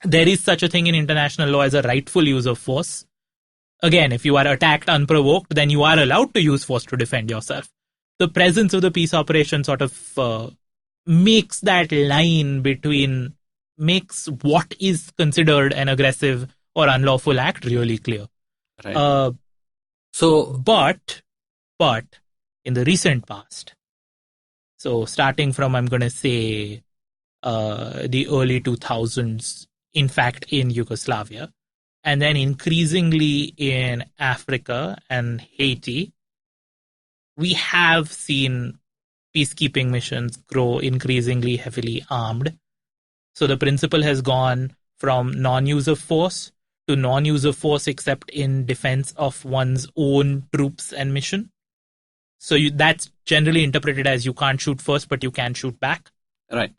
There is such a thing in international law as a rightful use of force. Again, if you are attacked unprovoked, then you are allowed to use force to defend yourself. The presence of the peace operation sort of makes that line makes what is considered an aggressive or unlawful act really clear. Right. But in the recent past, so starting from, I'm going to say, the early 2000s, in fact, in Yugoslavia, and then increasingly in Africa and Haiti, we have seen peacekeeping missions grow increasingly heavily armed. So the principle has gone from non-use of force to non-use of force except in defense of one's own troops and mission. So that's generally interpreted as you can't shoot first, but you can shoot back. Right.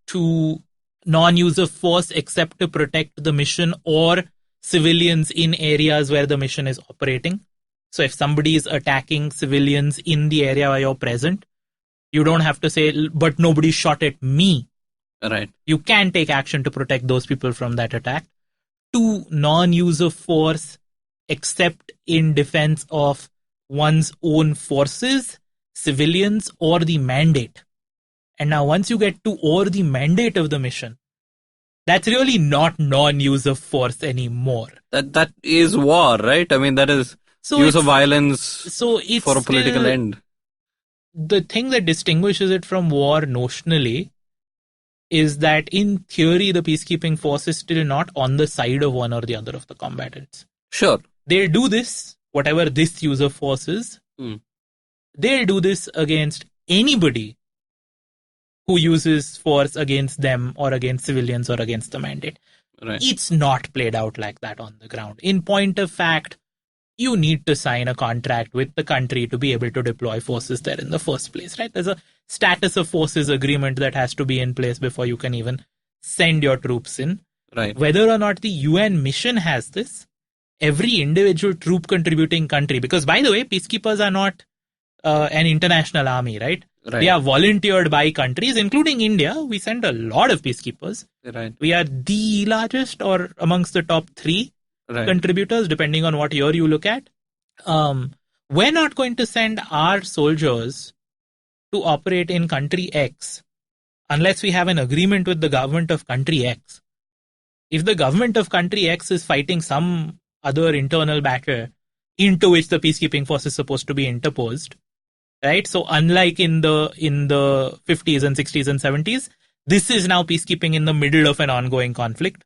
To non-use of force except to protect the mission or civilians in areas where the mission is operating. So if somebody is attacking civilians in the area where you're present, you don't have to say, but nobody shot at me. Right. You can take action to protect those people from that attack. To non-use of force except in defense of one's own forces, civilians, or the mandate. And now once you get to or the mandate of the mission, That's really not non-use of force anymore. That is war, right? I mean, that is use of violence for a political end. The thing that distinguishes it from war notionally is that in theory, the peacekeeping force is still not on the side of one or the other of the combatants. Sure. They'll do this, whatever this use of force is. They'll do this against anybody who uses force against them or against civilians or against the mandate. Right. It's not played out like that on the ground. In point of fact, you need to sign a contract with the country to be able to deploy forces there in the first place, right? There's a status of forces agreement that has to be in place before you can even send your troops in. Right. Whether or not the UN mission has this, every individual troop contributing country, because by the way, peacekeepers are not an international army, right? They are volunteered by countries, including India. We send a lot of peacekeepers. Right. We are the largest or amongst the top 3 contributors, depending on what year you look at. We're not going to send our soldiers to operate in country X unless we have an agreement with the government of country X. If the government of country X is fighting some other internal battle into which the peacekeeping force is supposed to be interposed, right? So unlike in the 50s and 60s and 70s, this is now peacekeeping in the middle of an ongoing conflict,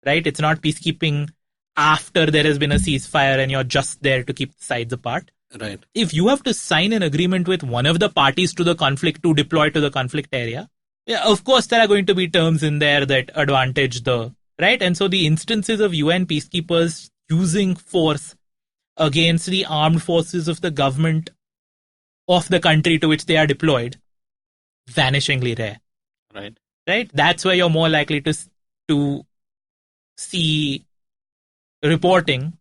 right? It's not peacekeeping after there has been a ceasefire and you're just there to keep the sides apart. Right. If you have to sign an agreement with one of the parties to the conflict to deploy to the conflict area, of course there are going to be terms in there that advantage the, right? And so the instances of UN peacekeepers using force against the armed forces of the government of the country to which they are deployed, vanishingly rare. Right. Right? That's where you're more likely to see reporting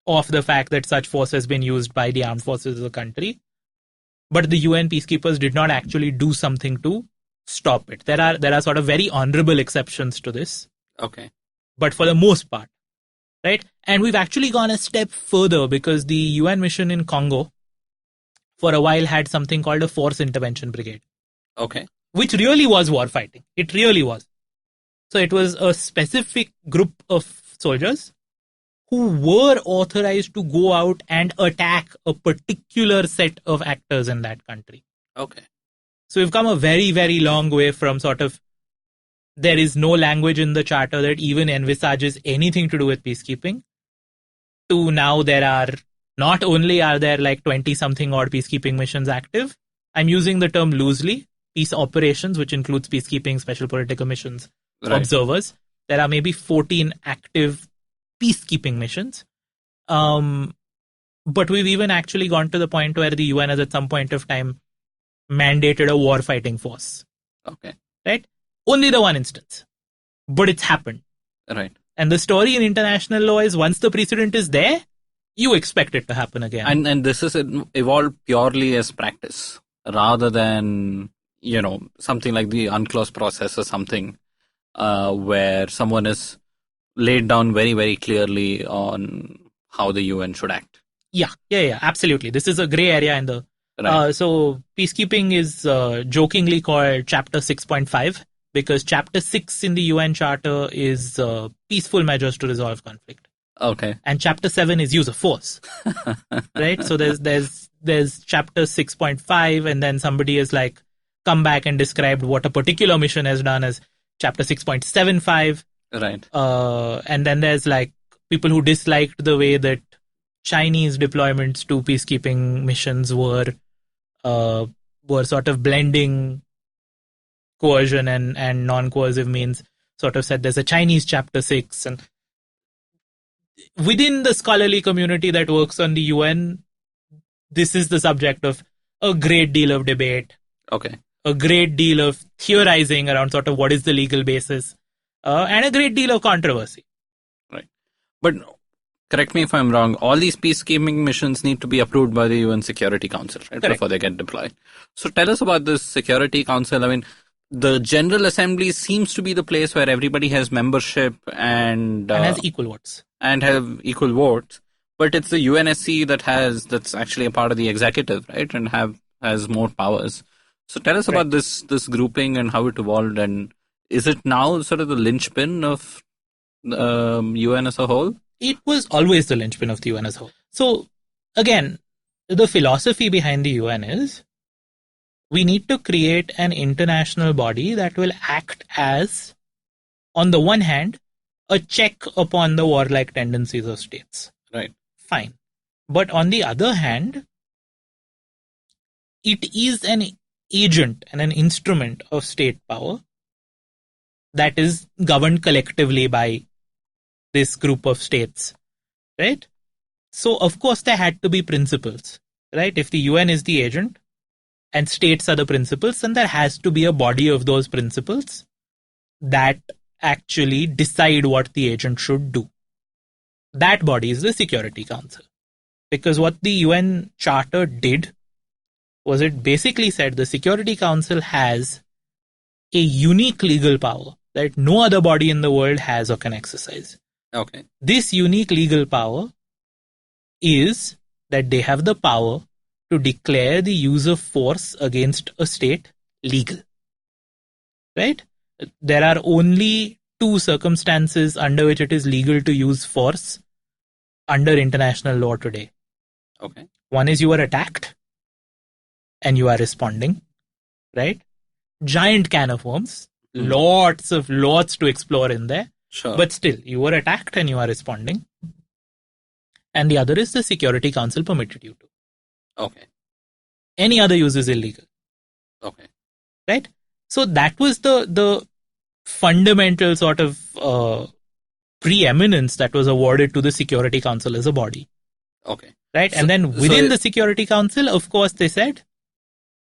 of the fact that such force has been used by the armed forces of the country. But the UN peacekeepers did not actually do something to stop it. There are sort of very honorable exceptions to this. Okay. But for the most part, right? And we've actually gone a step further because the UN mission in Congo for a while had something called a Force Intervention Brigade. Okay. Which really was war fighting. It really was. So it was a specific group of soldiers who were authorized to go out and attack a particular set of actors in that country. Okay. So we've come a very, very long way from sort of there is no language in the charter that even envisages anything to do with peacekeeping to now there are not only are there like 20 something odd peacekeeping missions active. I'm using the term loosely. Peace operations, which includes peacekeeping, special political missions, observers. There are maybe 14 active peacekeeping missions. But we've even actually gone to the point where the UN has at some point of time mandated a war fighting force. Okay. Right? Only the one instance. But it's happened. Right. And the story in international law is once the precedent is there, you expect it to happen again. And this is evolved purely as practice rather than, something like the UNCLOS process or something where someone is laid down very, very clearly on how the UN should act. Yeah, absolutely. This is a gray area in the... so peacekeeping is jokingly called Chapter 6.5 because Chapter 6 in the UN Charter is peaceful measures to resolve conflict. Okay. And Chapter 7 is use of force. Right? So there's Chapter 6.5 and then somebody is like come back and described what a particular mission has done as Chapter 6.75. Right. And then there's like people who disliked the way that Chinese deployments to peacekeeping missions were sort of blending coercion and non-coercive means, sort of said there's a Chinese Chapter 6. And within the scholarly community that works on the UN, this is the subject of a great deal of debate. Okay. A great deal of theorizing around sort of what is the legal basis, and a great deal of controversy. Right. But correct me if I'm wrong, all these peacekeeping missions need to be approved by the UN Security Council, right? Correct. Before they get deployed. So tell us about this Security Council. I mean, the General Assembly seems to be the place where everybody has membership and has equal votes. And have equal votes. But it's the UNSC that's actually a part of the executive, right? And has more powers. So tell us about this grouping and how it evolved, and is it now sort of the linchpin of UN as a whole? It was always the linchpin of the UN as a whole. So, again, the philosophy behind the UN is we need to create an international body that will act as, on the one hand, a check upon the warlike tendencies of states. Right. Fine. But on the other hand, it is an agent and an instrument of state power that is governed collectively by this group of states, right? So, of course, there had to be principles, right? If the UN is the agent and states are the principles, then there has to be a body of those principles that actually decide what the agent should do. That body is the Security Council. Because what the UN Charter did was it basically said the Security Council has a unique legal power that no other body in the world has or can exercise. Okay. This unique legal power is that they have the power to declare the use of force against a state legal. Right? There are only two circumstances under which it is legal to use force under international law today. Okay. One is you are attacked and you are responding, right? Giant can of worms, lots to explore in there. Sure. But still, you were attacked and you are responding. And the other is the Security Council permitted you to. Okay. Any other use is illegal. Okay. Right? So that was the fundamental sort of preeminence that was awarded to the Security Council as a body. Okay. Right? And then within the Security Council, of course, they said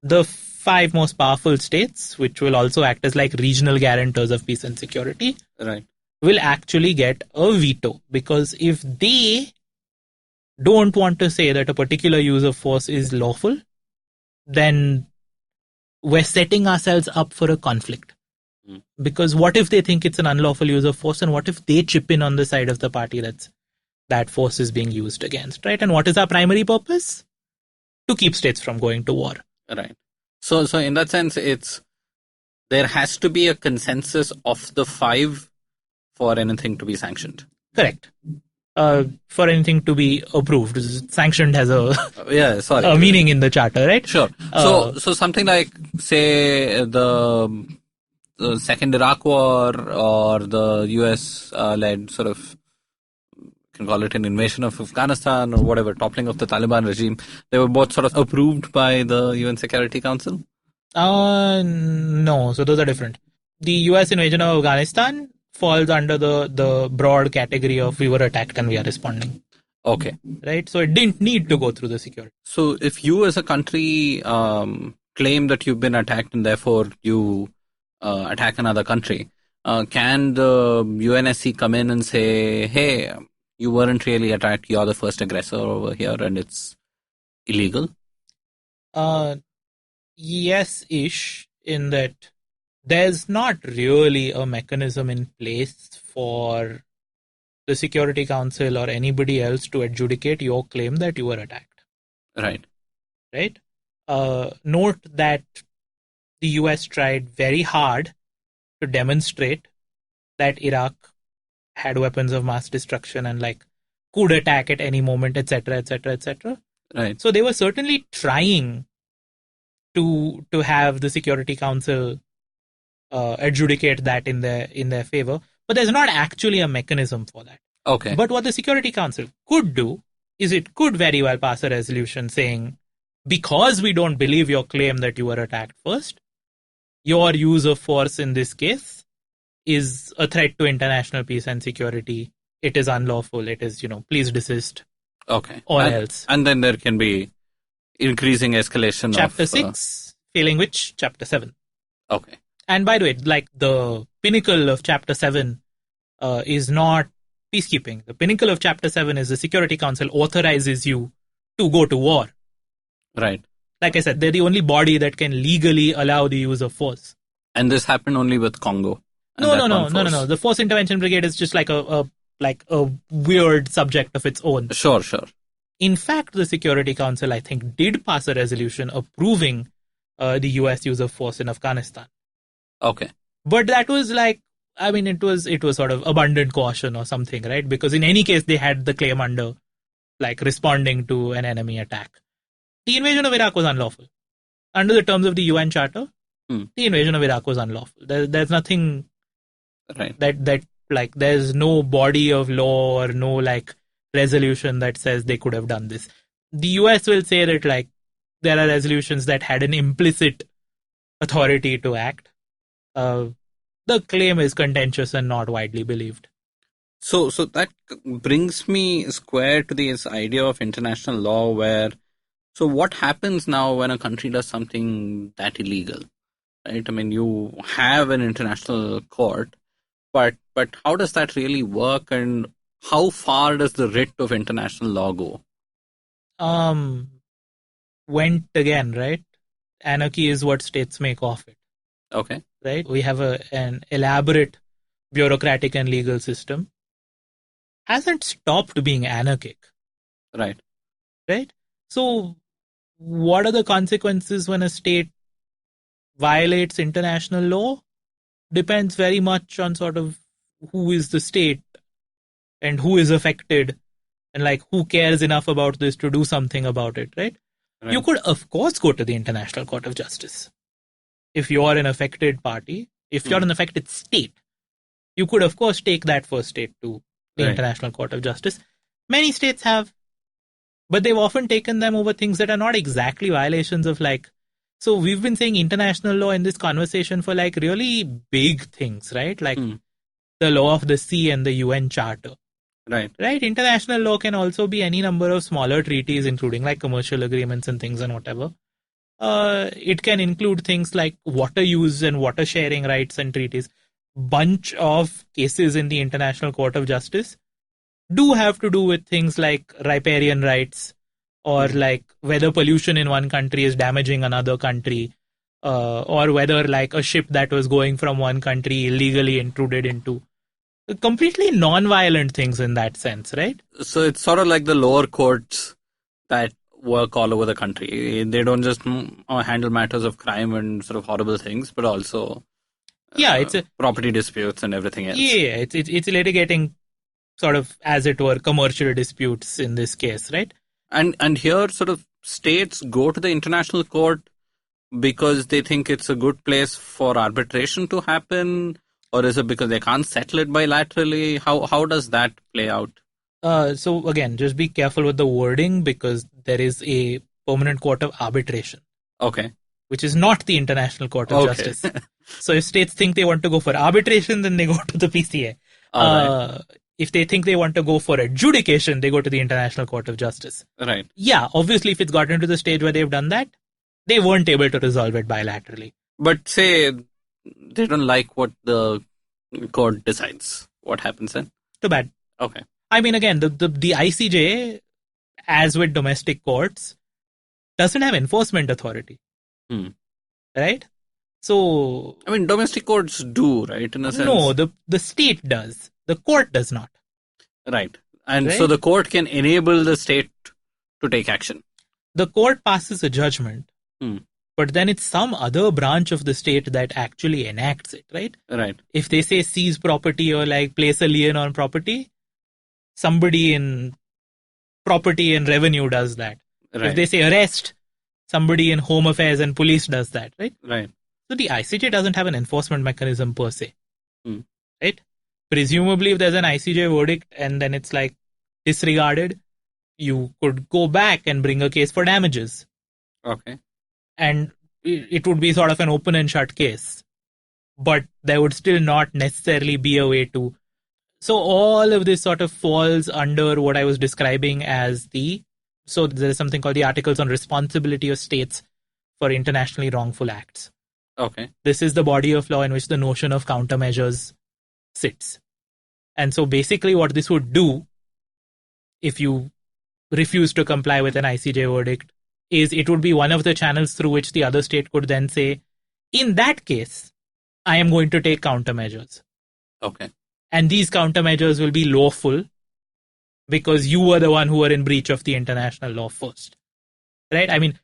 the 5 most powerful states, which will also act as like regional guarantors of peace and security, right, will actually get a veto. Because if they don't want to say that a particular use of force is lawful, then we're setting ourselves up for a conflict. Because what if they think it's an unlawful use of force, and what if they chip in on the side of the party that force is being used against, right? And what is our primary purpose? To keep states from going to war. Right. So in that sense, there has to be a consensus of the 5 for anything to be sanctioned. Correct. For anything to be approved. Sanctioned has a meaning in the charter, right? Sure. So something like, say, the Second Iraq War or the US-led sort of, you can call it an invasion of Afghanistan or whatever, toppling of the Taliban regime, they were both sort of approved by the UN Security Council? No, so those are different. The US invasion of Afghanistan falls under the broad category of we were attacked and we are responding. Okay. Right? So it didn't need to go through the security. So if you as a country claim that you've been attacked and therefore you attack another country, can the UNSC come in and say, hey, you weren't really attacked, you're the first aggressor over here and it's illegal? Yes-ish, in that there's not really a mechanism in place for the Security Council or anybody else to adjudicate your claim that you were attacked. Right. Right? Note that the US tried very hard to demonstrate that Iraq had weapons of mass destruction and could attack at any moment, etc., etc., etc. Right. So they were certainly trying to have the Security Council adjudicate that in their favor, but there's not actually a mechanism for that. Okay. But what the Security Council could do is it could very well pass a resolution saying, because we don't believe your claim that you were attacked first, your use of force in this case is a threat to international peace and security. It is unlawful. It is, please desist. Okay. Or else. And then there can be increasing escalation Chapter 6, failing which, Chapter 7. Okay. And by the way, the pinnacle of Chapter 7 is not peacekeeping. The pinnacle of Chapter 7 is the Security Council authorizes you to go to war. Right. Like I said, they're the only body that can legally allow the use of force. And this happened only with Congo? No. The Force Intervention Brigade is just like a weird subject of its own. Sure. In fact, the Security Council, I think, did pass a resolution approving the US use of force in Afghanistan. Okay. But that was like, I mean, it was sort of abundant caution or something, right? Because in any case, they had the claim under, like, responding to an enemy attack. The invasion of Iraq was unlawful. Under the terms of the UN Charter, the invasion of Iraq was unlawful. There's nothing that like, there's no body of law or no, like, resolution that says they could have done this. The US will say that, like, there are resolutions that had an implicit authority to act. The claim is contentious and not widely believed. So that brings me square to this idea of international law where, so what happens now when a country does something that illegal, right? I mean, you have an international court, but how does that really work, and how far does the writ of international law go? Went again, right? Anarchy is what states make of it. Okay. Right? We have an elaborate bureaucratic and legal system. Hasn't stopped being anarchic. Right. Right? So, what are the consequences when a state violates international law? Depends very much on sort of who is the state and who is affected and, like, who cares enough about this to do something about it, right? You could, of course, go to the International Court of Justice. If you're an affected party, if you're an affected state, you could, of course, take that first state to the International Court of Justice. Many states have, but they've often taken them over things that are not exactly violations of, like, so we've been saying international law in this conversation for, like, really big things, right? Like the law of the sea and the UN Charter. Right. International law can also be any number of smaller treaties, including, like, commercial agreements and things and whatever. It can include things like water use and water sharing rights and treaties. Bunch of cases in the International Court of Justice do have to do with things like riparian rights or like whether pollution in one country is damaging another country, or whether, like, a ship that was going from one country illegally intruded into. Completely non-violent things in that sense, right? So it's sort of like the lower courts that work all over the country. They don't just handle matters of crime and sort of horrible things, but also it's property disputes and everything else. Yeah, it's litigating sort of, as it were, commercial disputes in this case, right? And here, sort of, states go to the international court because they think it's a good place for arbitration to happen, or is it because they can't settle it bilaterally? How does that play out? So again, just be careful with the wording, because there is a permanent court of arbitration. Okay. Which is not the International Court of Justice. So if states think they want to go for arbitration, then they go to the PCA. Right. If they think they want to go for adjudication, they go to the International Court of Justice. Right. Yeah, obviously, if it's gotten to the stage where they've done that, they weren't able to resolve it bilaterally. But say they don't like what the court decides. What happens then? Too bad. Okay. I mean, again, the ICJ, as with domestic courts, doesn't have enforcement authority. Right? So, I mean, domestic courts do, right? In a sense. No, the state does. The court does not. Right. And so the court can enable the state to take action. The court passes a judgment, but then it's some other branch of the state that actually enacts it, right? Right. If they say seize property or, like, place a lien on property, somebody in property and revenue does that. Right. If they say arrest, somebody in home affairs and police does that, right? Right. So the ICJ doesn't have an enforcement mechanism per se, right? Presumably, if there's an ICJ verdict and then it's, like, disregarded, you could go back and bring a case for damages. Okay. And it would be sort of an open and shut case. But there would still not necessarily be a way to. So all of this sort of falls under what I was describing as so there is something called the Articles on Responsibility of States for Internationally Wrongful Acts. Okay. This is the body of law in which the notion of countermeasures sits. And so basically what this would do, if you refuse to comply with an ICJ verdict, is it would be one of the channels through which the other state could then say, in that case, I am going to take countermeasures. Okay. And these countermeasures will be lawful because you were the one who were in breach of the international law first. Right? I mean,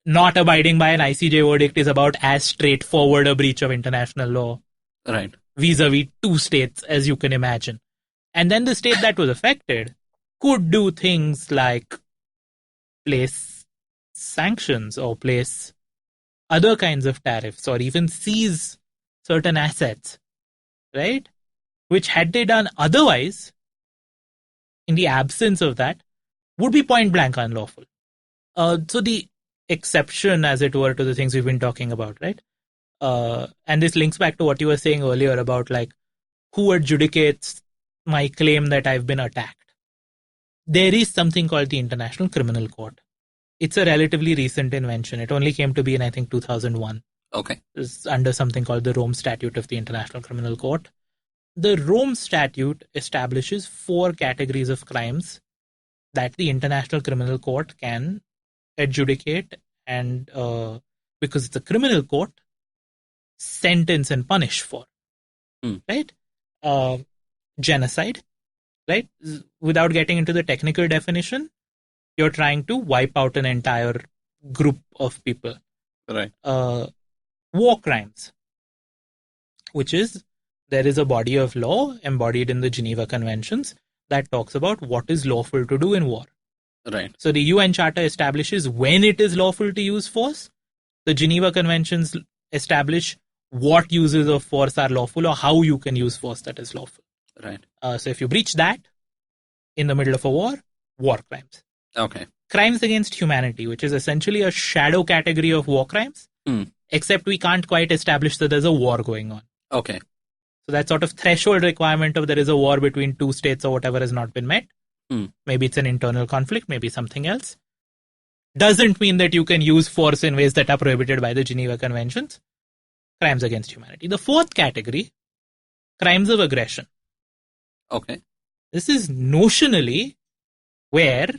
not abiding by an ICJ verdict is about as straightforward a breach of international law Right. vis-a-vis two states, as you can imagine. And then the state that was affected could do things like place sanctions or place other kinds of tariffs or even seize certain assets, right? Which had they done otherwise, in the absence of that, would be point blank unlawful. So the exception, as it were, to the things we've been talking about, right? And this links back to what you were saying earlier about like who adjudicates my claim that I've been attacked. There is something called the International Criminal Court. It's a relatively recent invention. It only came to be in, I think, 2001. Okay. It's under something called the Rome Statute of the International Criminal Court. The Rome Statute establishes 4 categories of crimes that the International Criminal Court can adjudicate and, because it's a criminal court, sentence and punish for. Right? Genocide, right? Without getting into the technical definition, you're trying to wipe out an entire group of people. Right. War crimes, which is there is a body of law embodied in the Geneva Conventions that talks about what is lawful to do in war. Right. So the UN Charter establishes when it is lawful to use force. The Geneva Conventions establish what uses of force are lawful or how you can use force that is lawful. Right. So if you breach that in the middle of a war crimes. Okay. Crimes against humanity, which is essentially a shadow category of war crimes, except we can't quite establish that there's a war going on. Okay. So that sort of threshold requirement of there is a war between two states or whatever has not been met. Maybe it's an internal conflict, maybe something else. Doesn't mean that you can use force in ways that are prohibited by the Geneva Conventions. Crimes against humanity. The 4th category, crimes of aggression. Okay. This is notionally where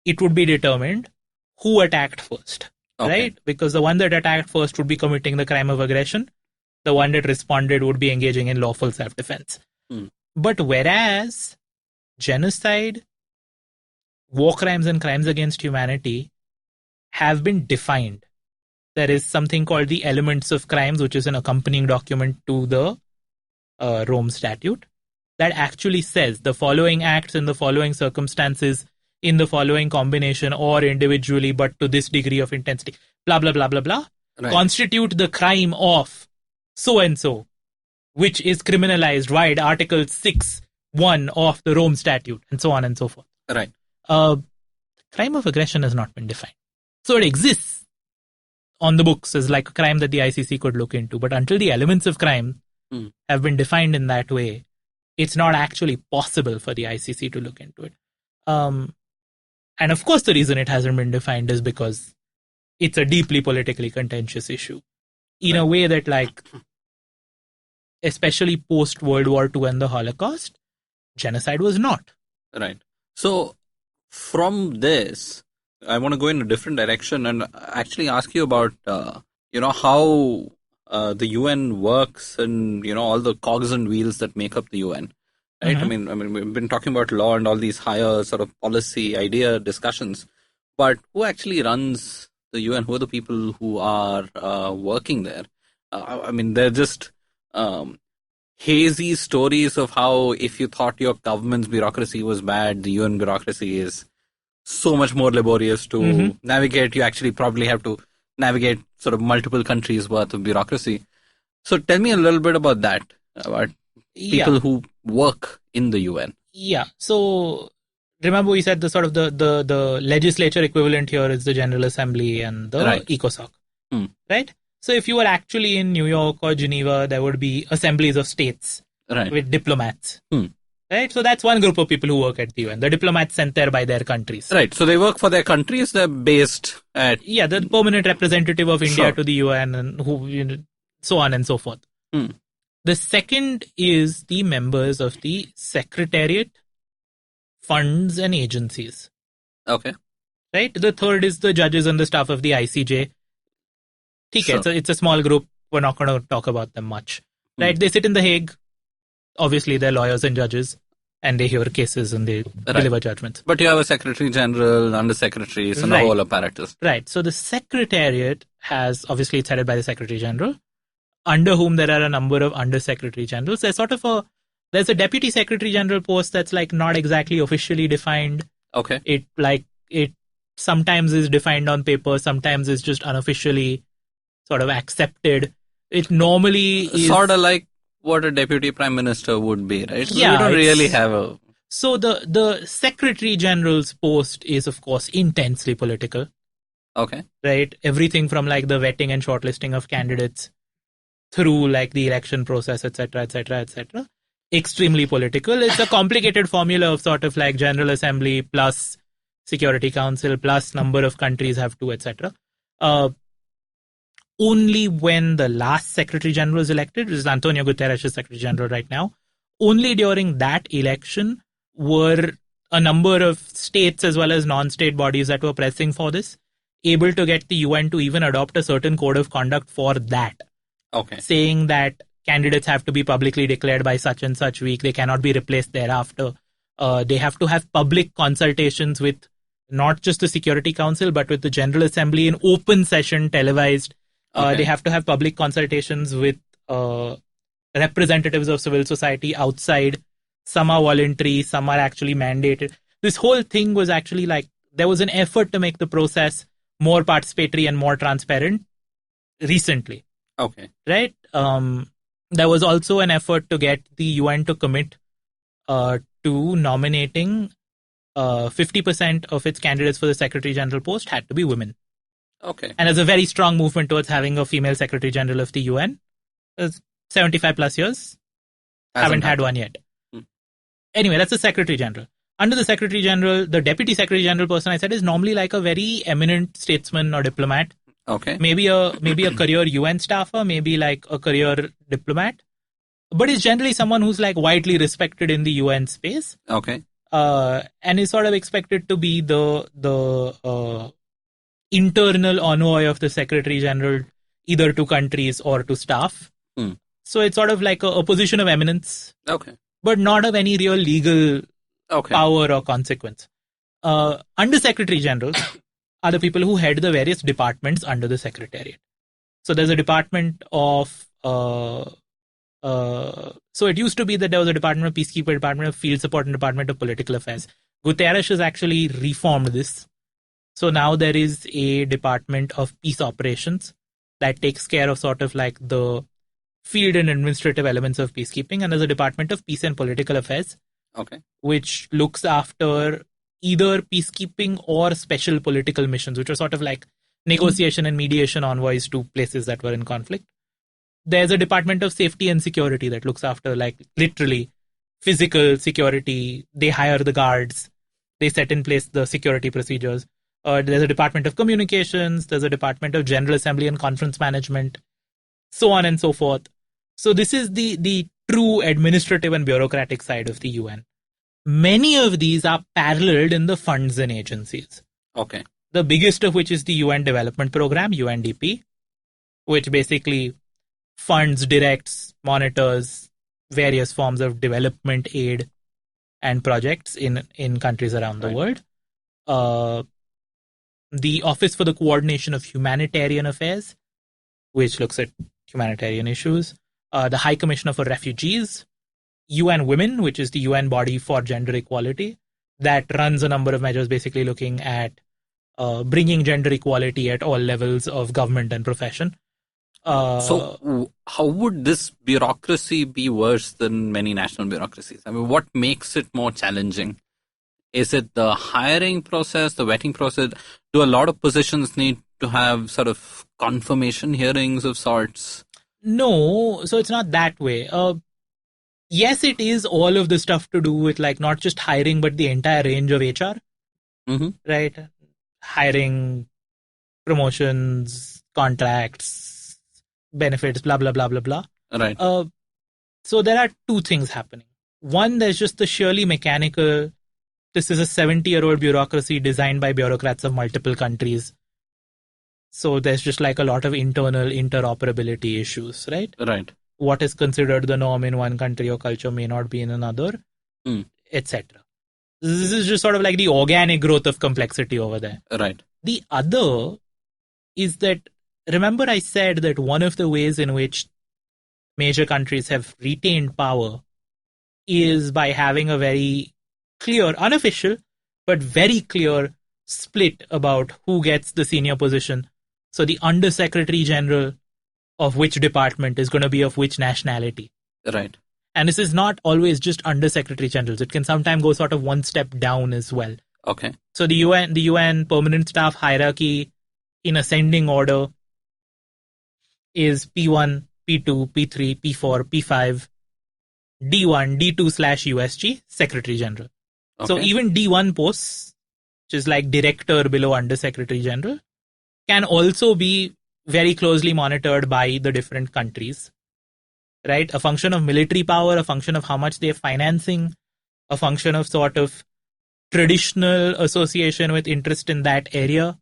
it would be determined who attacked first, right? Because the one that attacked first would be committing the crime of aggression. The one that responded would be engaging in lawful self-defense. But whereas genocide, war crimes and crimes against humanity have been defined, there is something called the Elements of Crimes, which is an accompanying document to the Rome Statute, that actually says the following acts in the following circumstances, in the following combination or individually, but to this degree of intensity, blah, blah, blah, blah, blah, constitute the crime of so-and-so, which is criminalized by Article 6(1) of the Rome Statute, and so on and so forth. Right. Crime of aggression has not been defined. So it exists on the books as like a crime that the ICC could look into, but until the elements of crime have been defined in that way, it's not actually possible for the ICC to look into it. And of course, the reason it hasn't been defined is because it's a deeply politically contentious issue in a way that, like, especially post-World War II and the Holocaust, genocide was not. Right. So from this, I want to go in a different direction and actually ask you about, how the UN works and, all the cogs and wheels that make up the UN. Right. I mean, we've been talking about law and all these higher sort of policy idea discussions, but who actually runs the UN? Who are the people who are working there? They're just hazy stories of how if you thought your government's bureaucracy was bad, the UN bureaucracy is so much more laborious to navigate. You actually probably have to navigate sort of multiple countries worth of bureaucracy. So tell me a little bit about that, about people who work in the UN. Yeah. So remember we said the sort of the legislature equivalent here is the General Assembly and the ECOSOC, right? So if you were actually in New York or Geneva, there would be assemblies of states with diplomats. Right? So that's one group of people who work at the UN. The diplomats sent there by their countries. Right. So they work for their countries. They're based at... Yeah, the permanent representative of India to the UN and who, so on and so forth. The second is the members of the Secretariat, funds and agencies. Okay. Right? The third is the judges and the staff of the ICJ. It's a small group. We're not going to talk about them much. Right? They sit in The Hague. Obviously, they're lawyers and judges, and they hear cases and they deliver judgments. But you have a Secretary General, Under-Secretaries, and a whole apparatus. Right. So the Secretariat has, obviously, it's headed by the Secretary General. under whom there are a number of undersecretary generals. There's a deputy secretary general post that's like not exactly officially defined. Okay. It sometimes is defined on paper, sometimes is just unofficially sort of accepted. It normally is sort of like what a deputy prime minister would be, right? Yeah, we don't really have a... So the secretary general's post is, of course, intensely political. Okay. Right? Everything from like the vetting and shortlisting of candidates through like the election process, etc., etc., etc. Extremely political. It's a complicated formula of sort of like General Assembly plus Security Council plus number of countries have to, etc. Only when the last Secretary General was elected, which is Antonio Guterres' Secretary General right now, only during that election were a number of states as well as non-state bodies that were pressing for this able to get the UN to even adopt a certain code of conduct for that. Okay. Saying that candidates have to be publicly declared by such and such week. They cannot be replaced thereafter. They have to have public consultations with not just the Security Council, but with the General Assembly in open session, televised. Okay. They have to have public consultations with representatives of civil society outside. Some are voluntary, some are actually mandated. This whole thing was actually like, there was an effort to make the process more participatory and more transparent recently. Okay. Right? There was also an effort to get the UN to commit to nominating 50% of its candidates for the Secretary General post had to be women. Okay. And there's a very strong movement towards having a female Secretary General of the UN. It's 75 plus years. Haven't had one yet. Anyway, that's the Secretary General. Under the Secretary General, the Deputy Secretary General person I said is normally like a very eminent statesman or diplomat. Okay. Maybe a career UN staffer, maybe like a career diplomat. But is generally someone who's like widely respected in the UN space. Okay. And is sort of expected to be the internal envoy of the Secretary General, either to countries or to staff. So it's sort of like a position of eminence. Okay. But not of any real legal power or consequence. Under-Secretary Generals are the people who head the various departments under the Secretariat. So there's a department of... so it used to be that there was a department of Peacekeeping, department of Field Support, and department of Political Affairs. Guterres has actually reformed this. So now there is a department of Peace Operations that takes care of sort of like the field and administrative elements of peacekeeping, and there's a department of Peace and Political Affairs, which looks after either peacekeeping or special political missions, which are sort of like negotiation and mediation envoys to places that were in conflict. There's a department of Safety and Security that looks after like literally physical security. They hire the guards. They set in place the security procedures. There's a department of Communications. There's a department of General Assembly and Conference Management, so on and so forth. So this is the true administrative and bureaucratic side of the UN. Many of these are paralleled in the funds and agencies. Okay. The biggest of which is the UN Development Program, UNDP, which basically funds, directs, monitors various forms of development aid and projects in countries around the world. The Office for the Coordination of Humanitarian Affairs, which looks at humanitarian issues. The High Commissioner for Refugees. UN Women, which is the UN body for gender equality, that runs a number of measures basically looking at bringing gender equality at all levels of government and profession. So how would this bureaucracy be worse than many national bureaucracies? I mean, what makes it more challenging? Is it the hiring process, the vetting process? Do a lot of positions need to have sort of confirmation hearings of sorts? No, so it's not that way. Yes, it is all of the stuff to do with like not just hiring, but the entire range of HR, right? Hiring, promotions, contracts, benefits, blah, blah, blah, blah, blah. Right. So there are two things happening. One, there's just the sheerly mechanical, this is a 70-year-old bureaucracy designed by bureaucrats of multiple countries. So there's just like a lot of internal interoperability issues, right? Right. What is considered the norm in one country or culture may not be in another, etc. This is just sort of like the organic growth of complexity over there. Right. The other is that, remember I said that one of the ways in which major countries have retained power is by having a very clear, unofficial, but very clear split about who gets the senior position. So the Undersecretary General of which department is going to be of which nationality. Right. And this is not always just Undersecretary Generals. It can sometimes go sort of one step down as well. Okay. So the UN permanent staff hierarchy in ascending order is P1, P2, P3, P4, P5, D1, D2/USG, Secretary General. Okay. So even D1 posts, which is like director below Under Secretary General, can also be very closely monitored by the different countries, right? A function of military power, a function of how much they're financing, a function of sort of traditional association with interest in that area.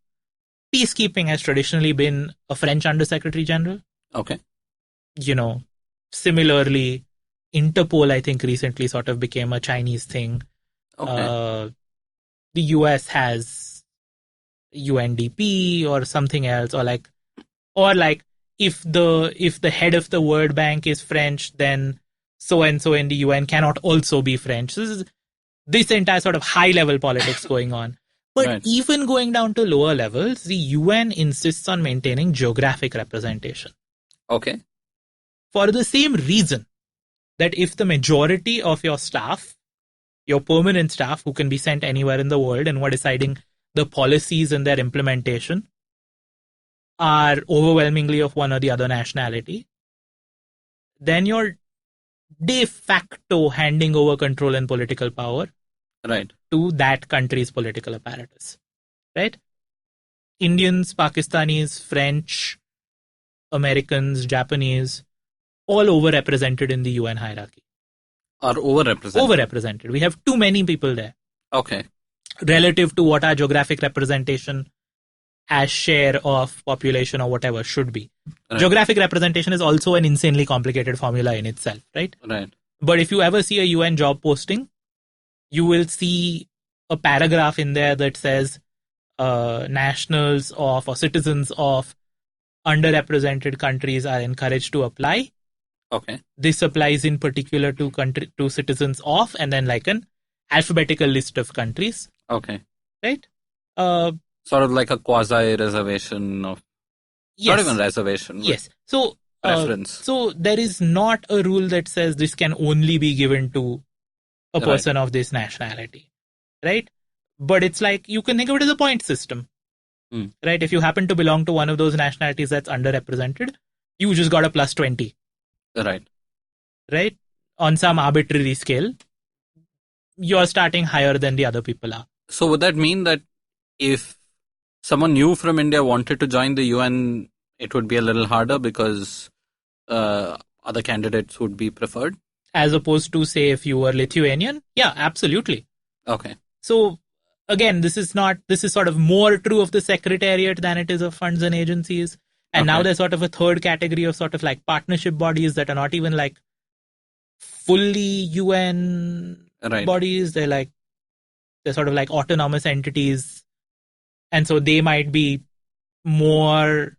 Peacekeeping has traditionally been a French Under Secretary General. Okay. Similarly, Interpol, I think, recently sort of became a Chinese thing. Okay. The US has UNDP or something else, or if the head of the World Bank is French, then so and so in the UN cannot also be French. This entire sort of high level politics going on. But Right. even going down to lower levels, the UN insists on maintaining geographic representation. Okay. For the same reason that if the majority of your staff, your permanent staff who can be sent anywhere in the world and who are deciding the policies and their implementation are overwhelmingly of one or the other nationality, then you're de facto handing over control and political power Right. to that country's political apparatus, right? Indians, Pakistanis, French, Americans, Japanese, all overrepresented in the UN hierarchy. Are overrepresented. Overrepresented. We have too many people there Okay. relative to what our geographic representation as share of population or whatever should be. Right. Geographic representation is also an insanely complicated formula in itself, right? Right. But if you ever see a UN job posting, you will see a paragraph in there that says nationals of or citizens of underrepresented countries are encouraged to apply. Okay. This applies in particular to citizens of, and then like an alphabetical list of countries, Okay. right? Sort of like a quasi-reservation of... Yes. Not even reservation. but Yes. So, Preference. so there is not a rule that says this can only be given to a person of this nationality, right? But it's like, you can think of it as a point system, right? If you happen to belong to one of those nationalities that's underrepresented, you just got a plus 20, Right. right? On some arbitrary scale, you're starting higher than the other people are. So would that mean that if someone new from India wanted to join the UN, it would be a little harder because other candidates would be preferred? As opposed to, say, if you were Lithuanian? Yeah, absolutely. Okay. So, again, this is sort of more true of the Secretariat than it is of funds and agencies. And now there's sort of a third category of sort of like partnership bodies that are not even like fully UN bodies. They're sort of like autonomous entities. And so they might be more,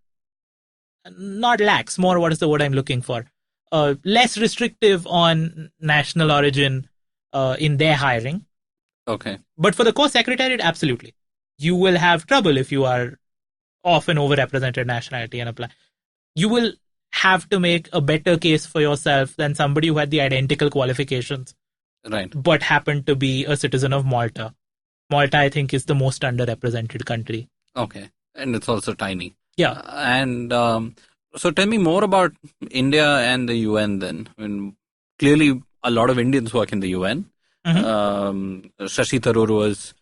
not lax, more, what is the word I'm looking for? Less restrictive on national origin in their hiring. Okay. But for the core secretariat, absolutely. You will have trouble if you are of an overrepresented nationality and apply. You will have to make a better case for yourself than somebody who had the identical qualifications, Right. but happened to be a citizen of Malta. Malta, I think, is the most underrepresented country. Okay. And it's also tiny. Yeah. And so tell me more about India and the UN then. I mean, clearly a lot of Indians work in the UN. Shashi Tharoor was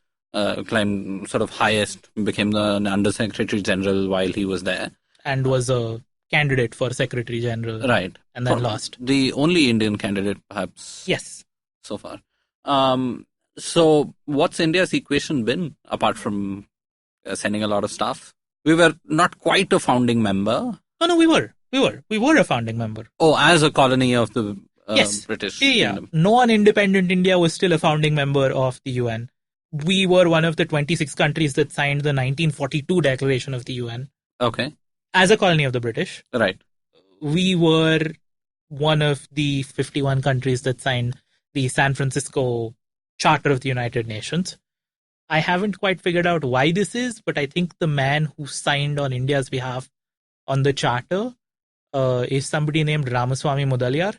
climbed sort of highest, became the Under-Secretary General while he was there. And was a candidate for Secretary General. Right. And then lost. The only Indian candidate, perhaps. Yes. So far. So what's India's equation been, apart from sending a lot of staff? We were not quite a founding member. No, we were. We were a founding member. Oh, as a colony of the yes. British Kingdom. Non-independent India was still a founding member of the UN. We were one of the 26 countries that signed the 1942 Declaration of the UN. Okay. As a colony of the British. Right. We were one of the 51 countries that signed the San Francisco Charter of the United Nations. I haven't quite figured out why this is, but I think the man who signed on India's behalf on the charter is somebody named Ramaswamy Mudaliar.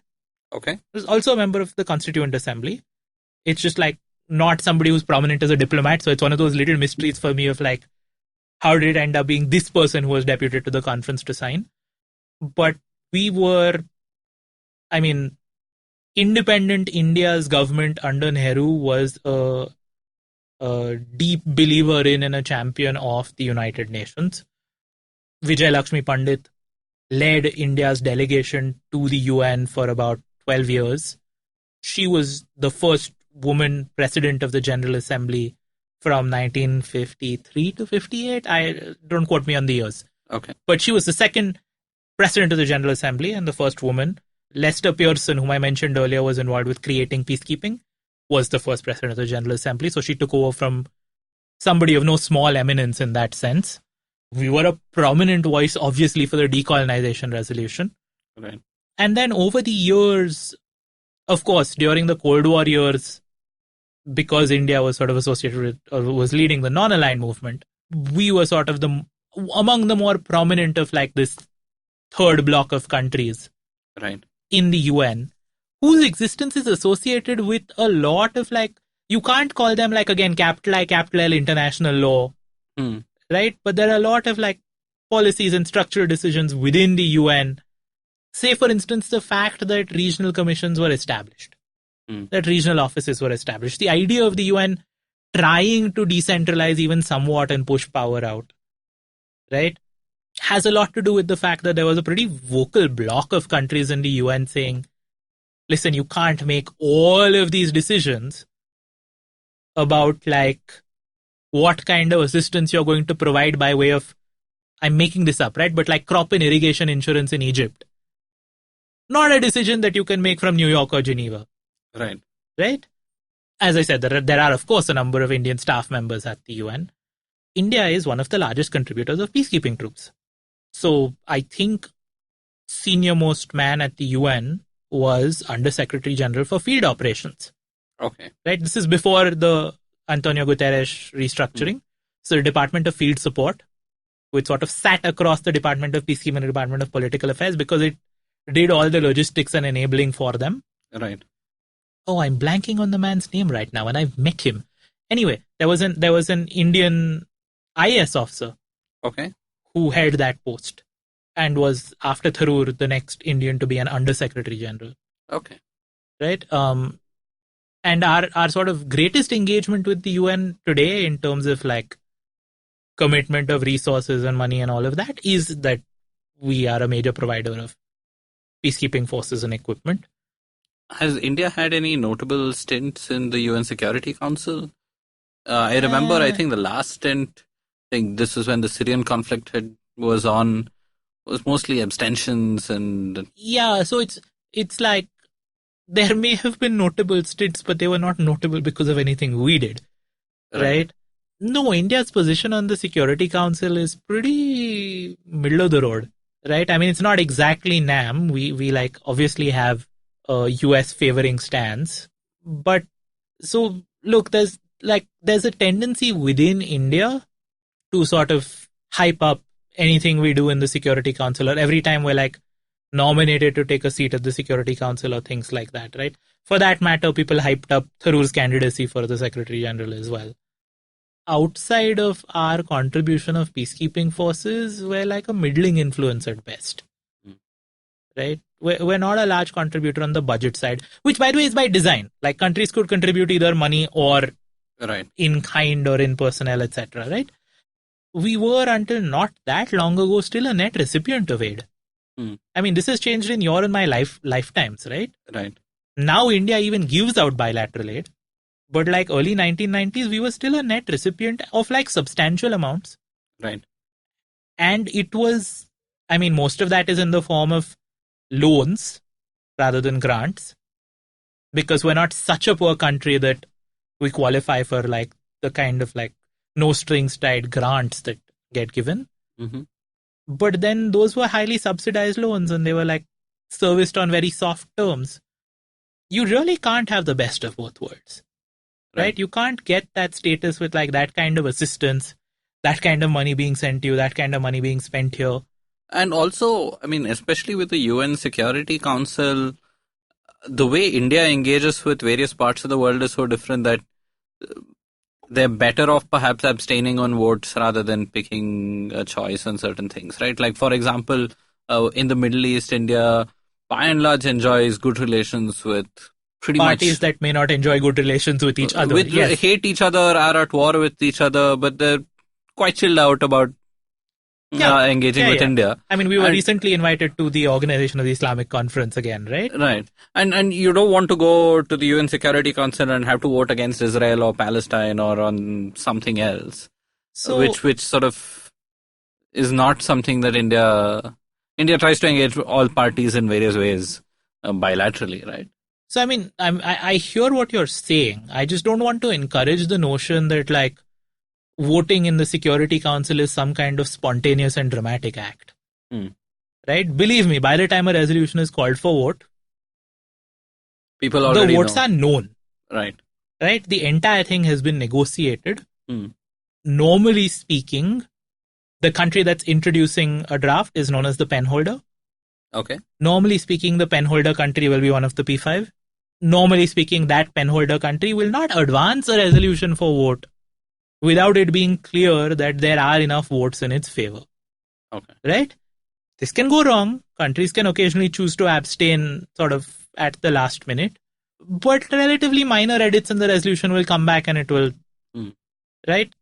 Okay. Who's also a member of the Constituent Assembly. It's just like not somebody who's prominent as a diplomat, so it's one of those little mysteries for me of like, how did it end up being this person who was deputed to the conference to sign? But we were, independent India's government under Nehru was a deep believer in and a champion of the United Nations. Vijay Lakshmi Pandit led India's delegation to the UN for about 12 years. She was the first woman president of the General Assembly from 1953 to 58. Don't quote me on the years. Okay. But she was the second president of the General Assembly and the first woman. Lester Pearson, whom I mentioned earlier, was involved with creating peacekeeping, was the first president of the General Assembly. So she took over from somebody of no small eminence in that sense. We were a prominent voice, obviously, for the decolonization resolution. Right. And then over the years, of course, during the Cold War years, because India was sort of associated with, or was leading the non-aligned movement, we were sort of among the more prominent of like this third block of countries right. in the UN, whose existence is associated with a lot of like, you can't call them like, again, capital L international law, right? But there are a lot of like policies and structural decisions within the UN. Say, for instance, the fact that regional commissions were established, that regional offices were established. The idea of the UN trying to decentralize even somewhat and push power out, right, has a lot to do with the fact that there was a pretty vocal block of countries in the UN saying, listen, you can't make all of these decisions about like what kind of assistance you're going to provide by way of, I'm making this up, right? But like crop and irrigation insurance in Egypt. Not a decision that you can make from New York or Geneva. Right. Right? As I said, there are, of course, a number of Indian staff members at the UN. India is one of the largest contributors of peacekeeping troops. So I think senior most man at the UN was Under Secretary General for Field Operations. Okay. Right? This is before the Antonio Guterres restructuring. So the Department of Field Support, which sort of sat across the Department of Peacekeeping and the Department of Political Affairs because it did all the logistics and enabling for them. Right. Oh, I'm blanking on the man's name right now, and I've met him. Anyway, there was an Indian IAS officer, okay, who held that post and was, after Tharoor, the next Indian to be an Under Secretary General. Okay. Right? And our sort of greatest engagement with the UN today in terms of like commitment of resources and money and all of that is that we are a major provider of peacekeeping forces and equipment. Has India had any notable stints in the UN Security Council? I remember, I think the last stint, I think this is when the Syrian conflict was mostly abstentions and... Yeah, so it's like there may have been notable stints, but they were not notable because of anything we did, right? No, India's position on the Security Council is pretty middle of the road, right? I mean, it's not exactly NAM. We like obviously have a US favoring stance, but so look, there's a tendency within India to sort of hype up anything we do in the Security Council, or every time we're like nominated to take a seat at the Security Council or things like that, right? For that matter, people hyped up Tharoor's candidacy for the Secretary General as well. Outside of our contribution of peacekeeping forces, we're like a middling influence at best, right? We're not a large contributor on the budget side, which by the way is by design. Like countries could contribute either money or in kind or in personnel, etc., right? We were until not that long ago still a net recipient of aid. I mean, this has changed in your and my lifetimes, right? Right. Now India even gives out bilateral aid. But like early 1990s, we were still a net recipient of like substantial amounts. Right. And it was, I mean, most of that is in the form of loans rather than grants. Because we're not such a poor country that we qualify for like the kind of like no strings tied grants that get given. Mm-hmm. But then those were highly subsidized loans and they were like serviced on very soft terms, you really can't have the best of both worlds. Right? You can't get that status with like that kind of assistance, that kind of money being sent to you, that kind of money being spent here. And also, I mean, especially with the UN Security Council, the way India engages with various parts of the world is so different that they're better off perhaps abstaining on votes rather than picking a choice on certain things, right? Like, for example, in the Middle East, India, by and large, enjoys good relations with pretty parties much that may not enjoy good relations with each other. Yes. Hate each other, are at war with each other, but they're quite chilled out about engaging with India. I mean, we were recently invited to the Organization of the Islamic Conference again, right? Right. And you don't want to go to the UN Security Council and have to vote against Israel or Palestine or on something else, which sort of is not something that India tries to engage all parties in various ways bilaterally, right? So, I mean, I hear what you're saying. I just don't want to encourage the notion that, like, voting in the Security Council is some kind of spontaneous and dramatic act. Right? Believe me, by the time a resolution is called for vote, people already the votes are known. Right. Right? The entire thing has been negotiated. Normally speaking, the country that's introducing a draft is known as the penholder. Okay. Normally speaking, the penholder country will be one of the P5. Normally speaking, that penholder country will not advance a resolution for vote without it being clear that there are enough votes in its favor. Okay. Right? This can go wrong. Countries can occasionally choose to abstain sort of at the last minute. But relatively minor edits in the resolution will come back and it will... Right?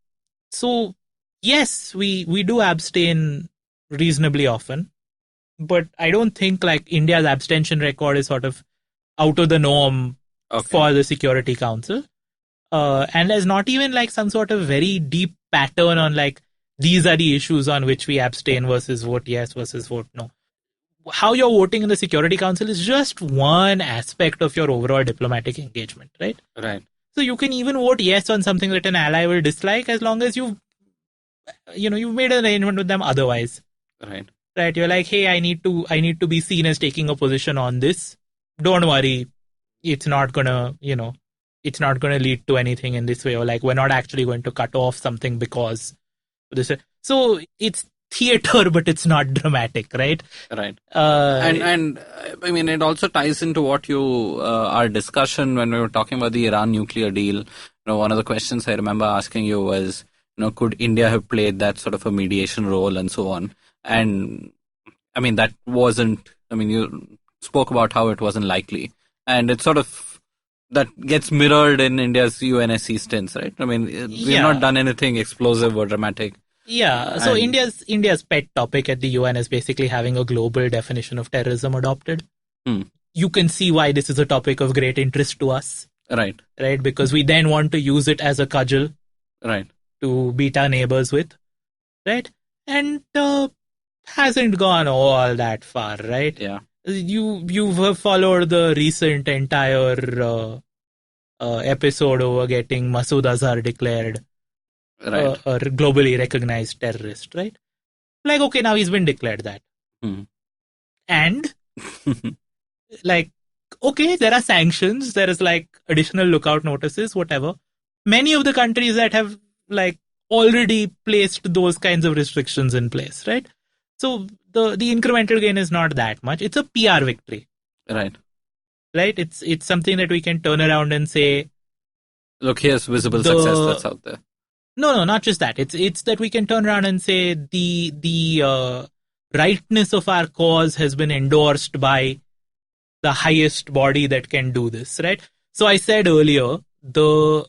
So, yes, we do abstain reasonably often. But I don't think like India's abstention record is sort of out of the norm for the Security Council. And there's not even like some sort of very deep pattern on like, these are the issues on which we abstain versus vote yes versus vote no. How you're voting in the Security Council is just one aspect of your overall diplomatic engagement, right? Right. So you can even vote yes on something that an ally will dislike as long as you've made an arrangement with them otherwise. Right. Right, you're like, hey, I need to be seen as taking a position on this. Don't worry, it's not gonna lead to anything in this way, or like we're not actually going to cut off something because this. So it's theater, but it's not dramatic, right? Right. And I mean, it also ties into what our discussion when we were talking about the Iran nuclear deal. One of the questions I remember asking you was, could India have played that sort of a mediation role and so on? And I mean, you spoke about how it wasn't likely. And it's sort of, that gets mirrored in India's UNSC stints, right? I mean, we've not done anything explosive or dramatic. Yeah. So India's pet topic at the UN is basically having a global definition of terrorism adopted. You can see why this is a topic of great interest to us. Right. Right. Because we then want to use it as a cudgel. Right. To beat our neighbors with. Right. And, hasn't gone all that far, right? Yeah. You've followed the recent entire episode over getting Masood Azhar declared a globally recognized terrorist, right? Like, okay, now he's been declared that. And, like, okay, there are sanctions, there is like additional lookout notices, whatever. Many of the countries that have like already placed those kinds of restrictions in place, right? So the incremental gain is not that much. It's a PR victory. Right. Right? It's something that we can turn around and say, look, here's visible success that's out there. No, not just that. It's that we can turn around and say the rightness of our cause has been endorsed by the highest body that can do this, right? So I said earlier, the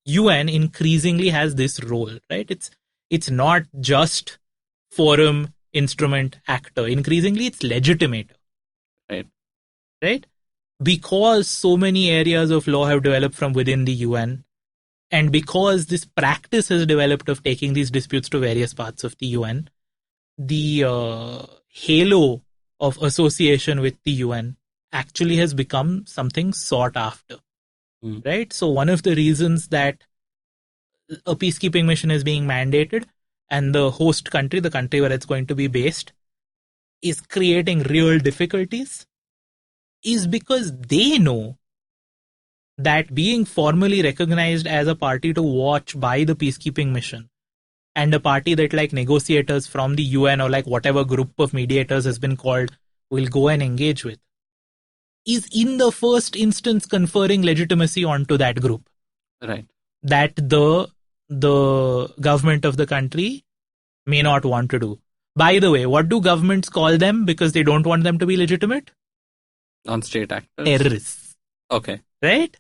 UN increasingly has this role, right? It's not just forum, instrument, actor. Increasingly, it's legitimator. Right. Right? Because so many areas of law have developed from within the UN, and because this practice has developed of taking these disputes to various parts of the UN, the halo of association with the UN actually has become something sought after. Right? So one of the reasons that a peacekeeping mission is being mandated and the host country, the country where it's going to be based, is creating real difficulties is because they know that being formally recognized as a party to watch by the peacekeeping mission and a party that like negotiators from the UN or like whatever group of mediators has been called will go and engage with is in the first instance conferring legitimacy onto that group. Right. That the government of the country may not want to do. By the way, what do governments call them because they don't want them to be legitimate? Non-state actors. Terrorists. Okay. Right?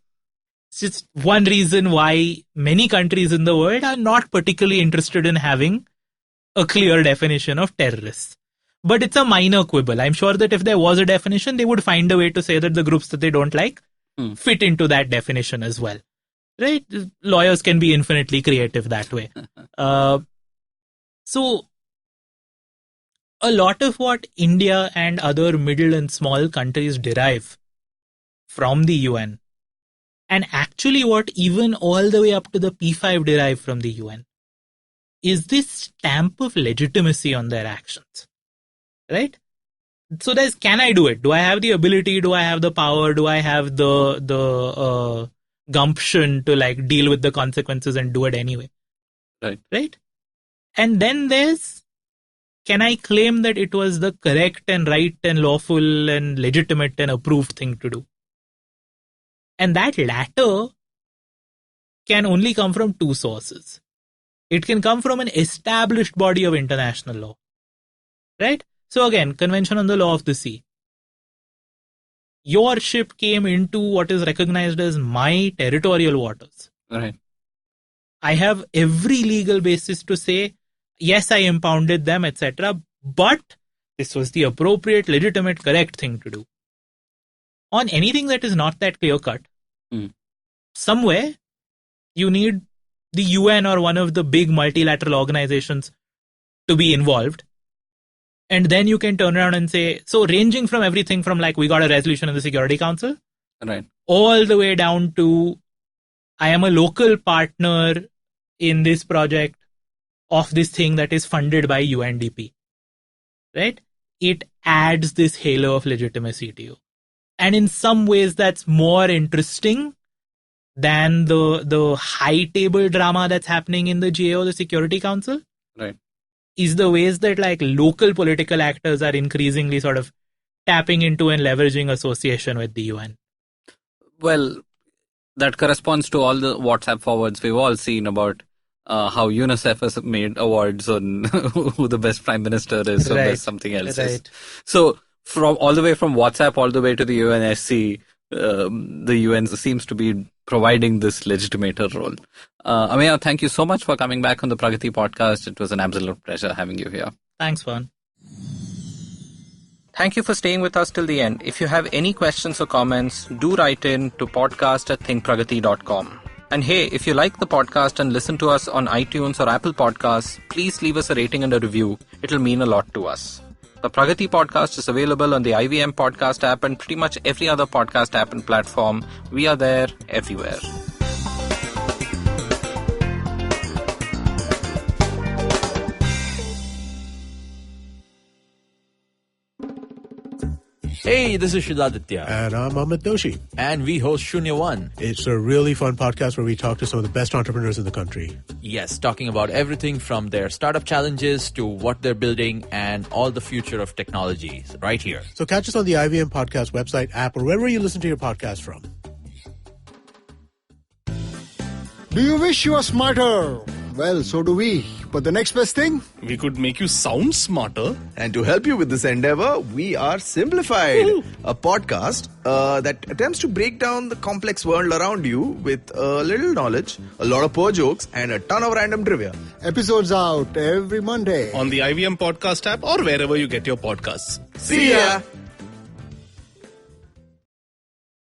It's just one reason why many countries in the world are not particularly interested in having a clear definition of terrorists. But it's a minor quibble. I'm sure that if there was a definition, they would find a way to say that the groups that they don't like fit into that definition as well. Right? Lawyers can be infinitely creative that way. So, a lot of what India and other middle and small countries derive from the UN, and actually what even all the way up to the P5 derive from the UN, is this stamp of legitimacy on their actions. Right? So there's, can I do it? Do I have the ability? Do I have the power? Do I have the gumption to like deal with the consequences and do it anyway? Right. Right? And then there's, can I claim that it was the correct and right and lawful and legitimate and approved thing to do? And that latter can only come from two sources. It can come from an established body of international law. Right? So again, Convention on the Law of the Sea. Your ship came into what is recognized as my territorial waters. Right. I have every legal basis to say, yes, I impounded them, etc. But this was the appropriate, legitimate, correct thing to do. On anything that is not that clear-cut, somewhere you need the UN or one of the big multilateral organizations to be involved. And then you can turn around and say, so ranging from everything from like we got a resolution in the Security Council, right, all the way down to I am a local partner in this project of this thing that is funded by UNDP, right? It adds this halo of legitimacy to you. And in some ways that's more interesting than the high table drama that's happening in the GAO, the Security Council. Right. Is the ways that like local political actors are increasingly sort of tapping into and leveraging association with the UN. Well, that corresponds to all the WhatsApp forwards we've all seen about how UNICEF has made awards on who the best prime minister is, or best something else is. So from all the way from WhatsApp all the way to the UNSC, the UN seems to be providing this legitimator role. Ameya, thank you so much for coming back on the Pragati Podcast. It was an absolute pleasure having you here. Thanks, Pavan. Thank you for staying with us till the end. If you have any questions or comments, do write in to podcast@thinkpragati.com. And hey, if you like the podcast and listen to us on iTunes or Apple Podcasts, please leave us a rating and a review. It'll mean a lot to us. The Pragati Podcast is available on the IVM Podcast app and pretty much every other podcast app and platform. We are there everywhere. Hey, this is Shidaditya. And I'm Amit Doshi. And we host Shunya One. It's a really fun podcast where we talk to some of the best entrepreneurs in the country. Yes, talking about everything from their startup challenges to what they're building and all the future of technologies right here. So catch us on the IVM Podcast website, app, or wherever you listen to your podcast from. Do you wish you were smarter? Well, so do we. But the next best thing? We could make you sound smarter. And to help you with this endeavor, we are Simplified, a podcast that attempts to break down the complex world around you with a little knowledge, a lot of poor jokes, and a ton of random trivia. Episodes out every Monday. On the IVM Podcast app or wherever you get your podcasts. See ya!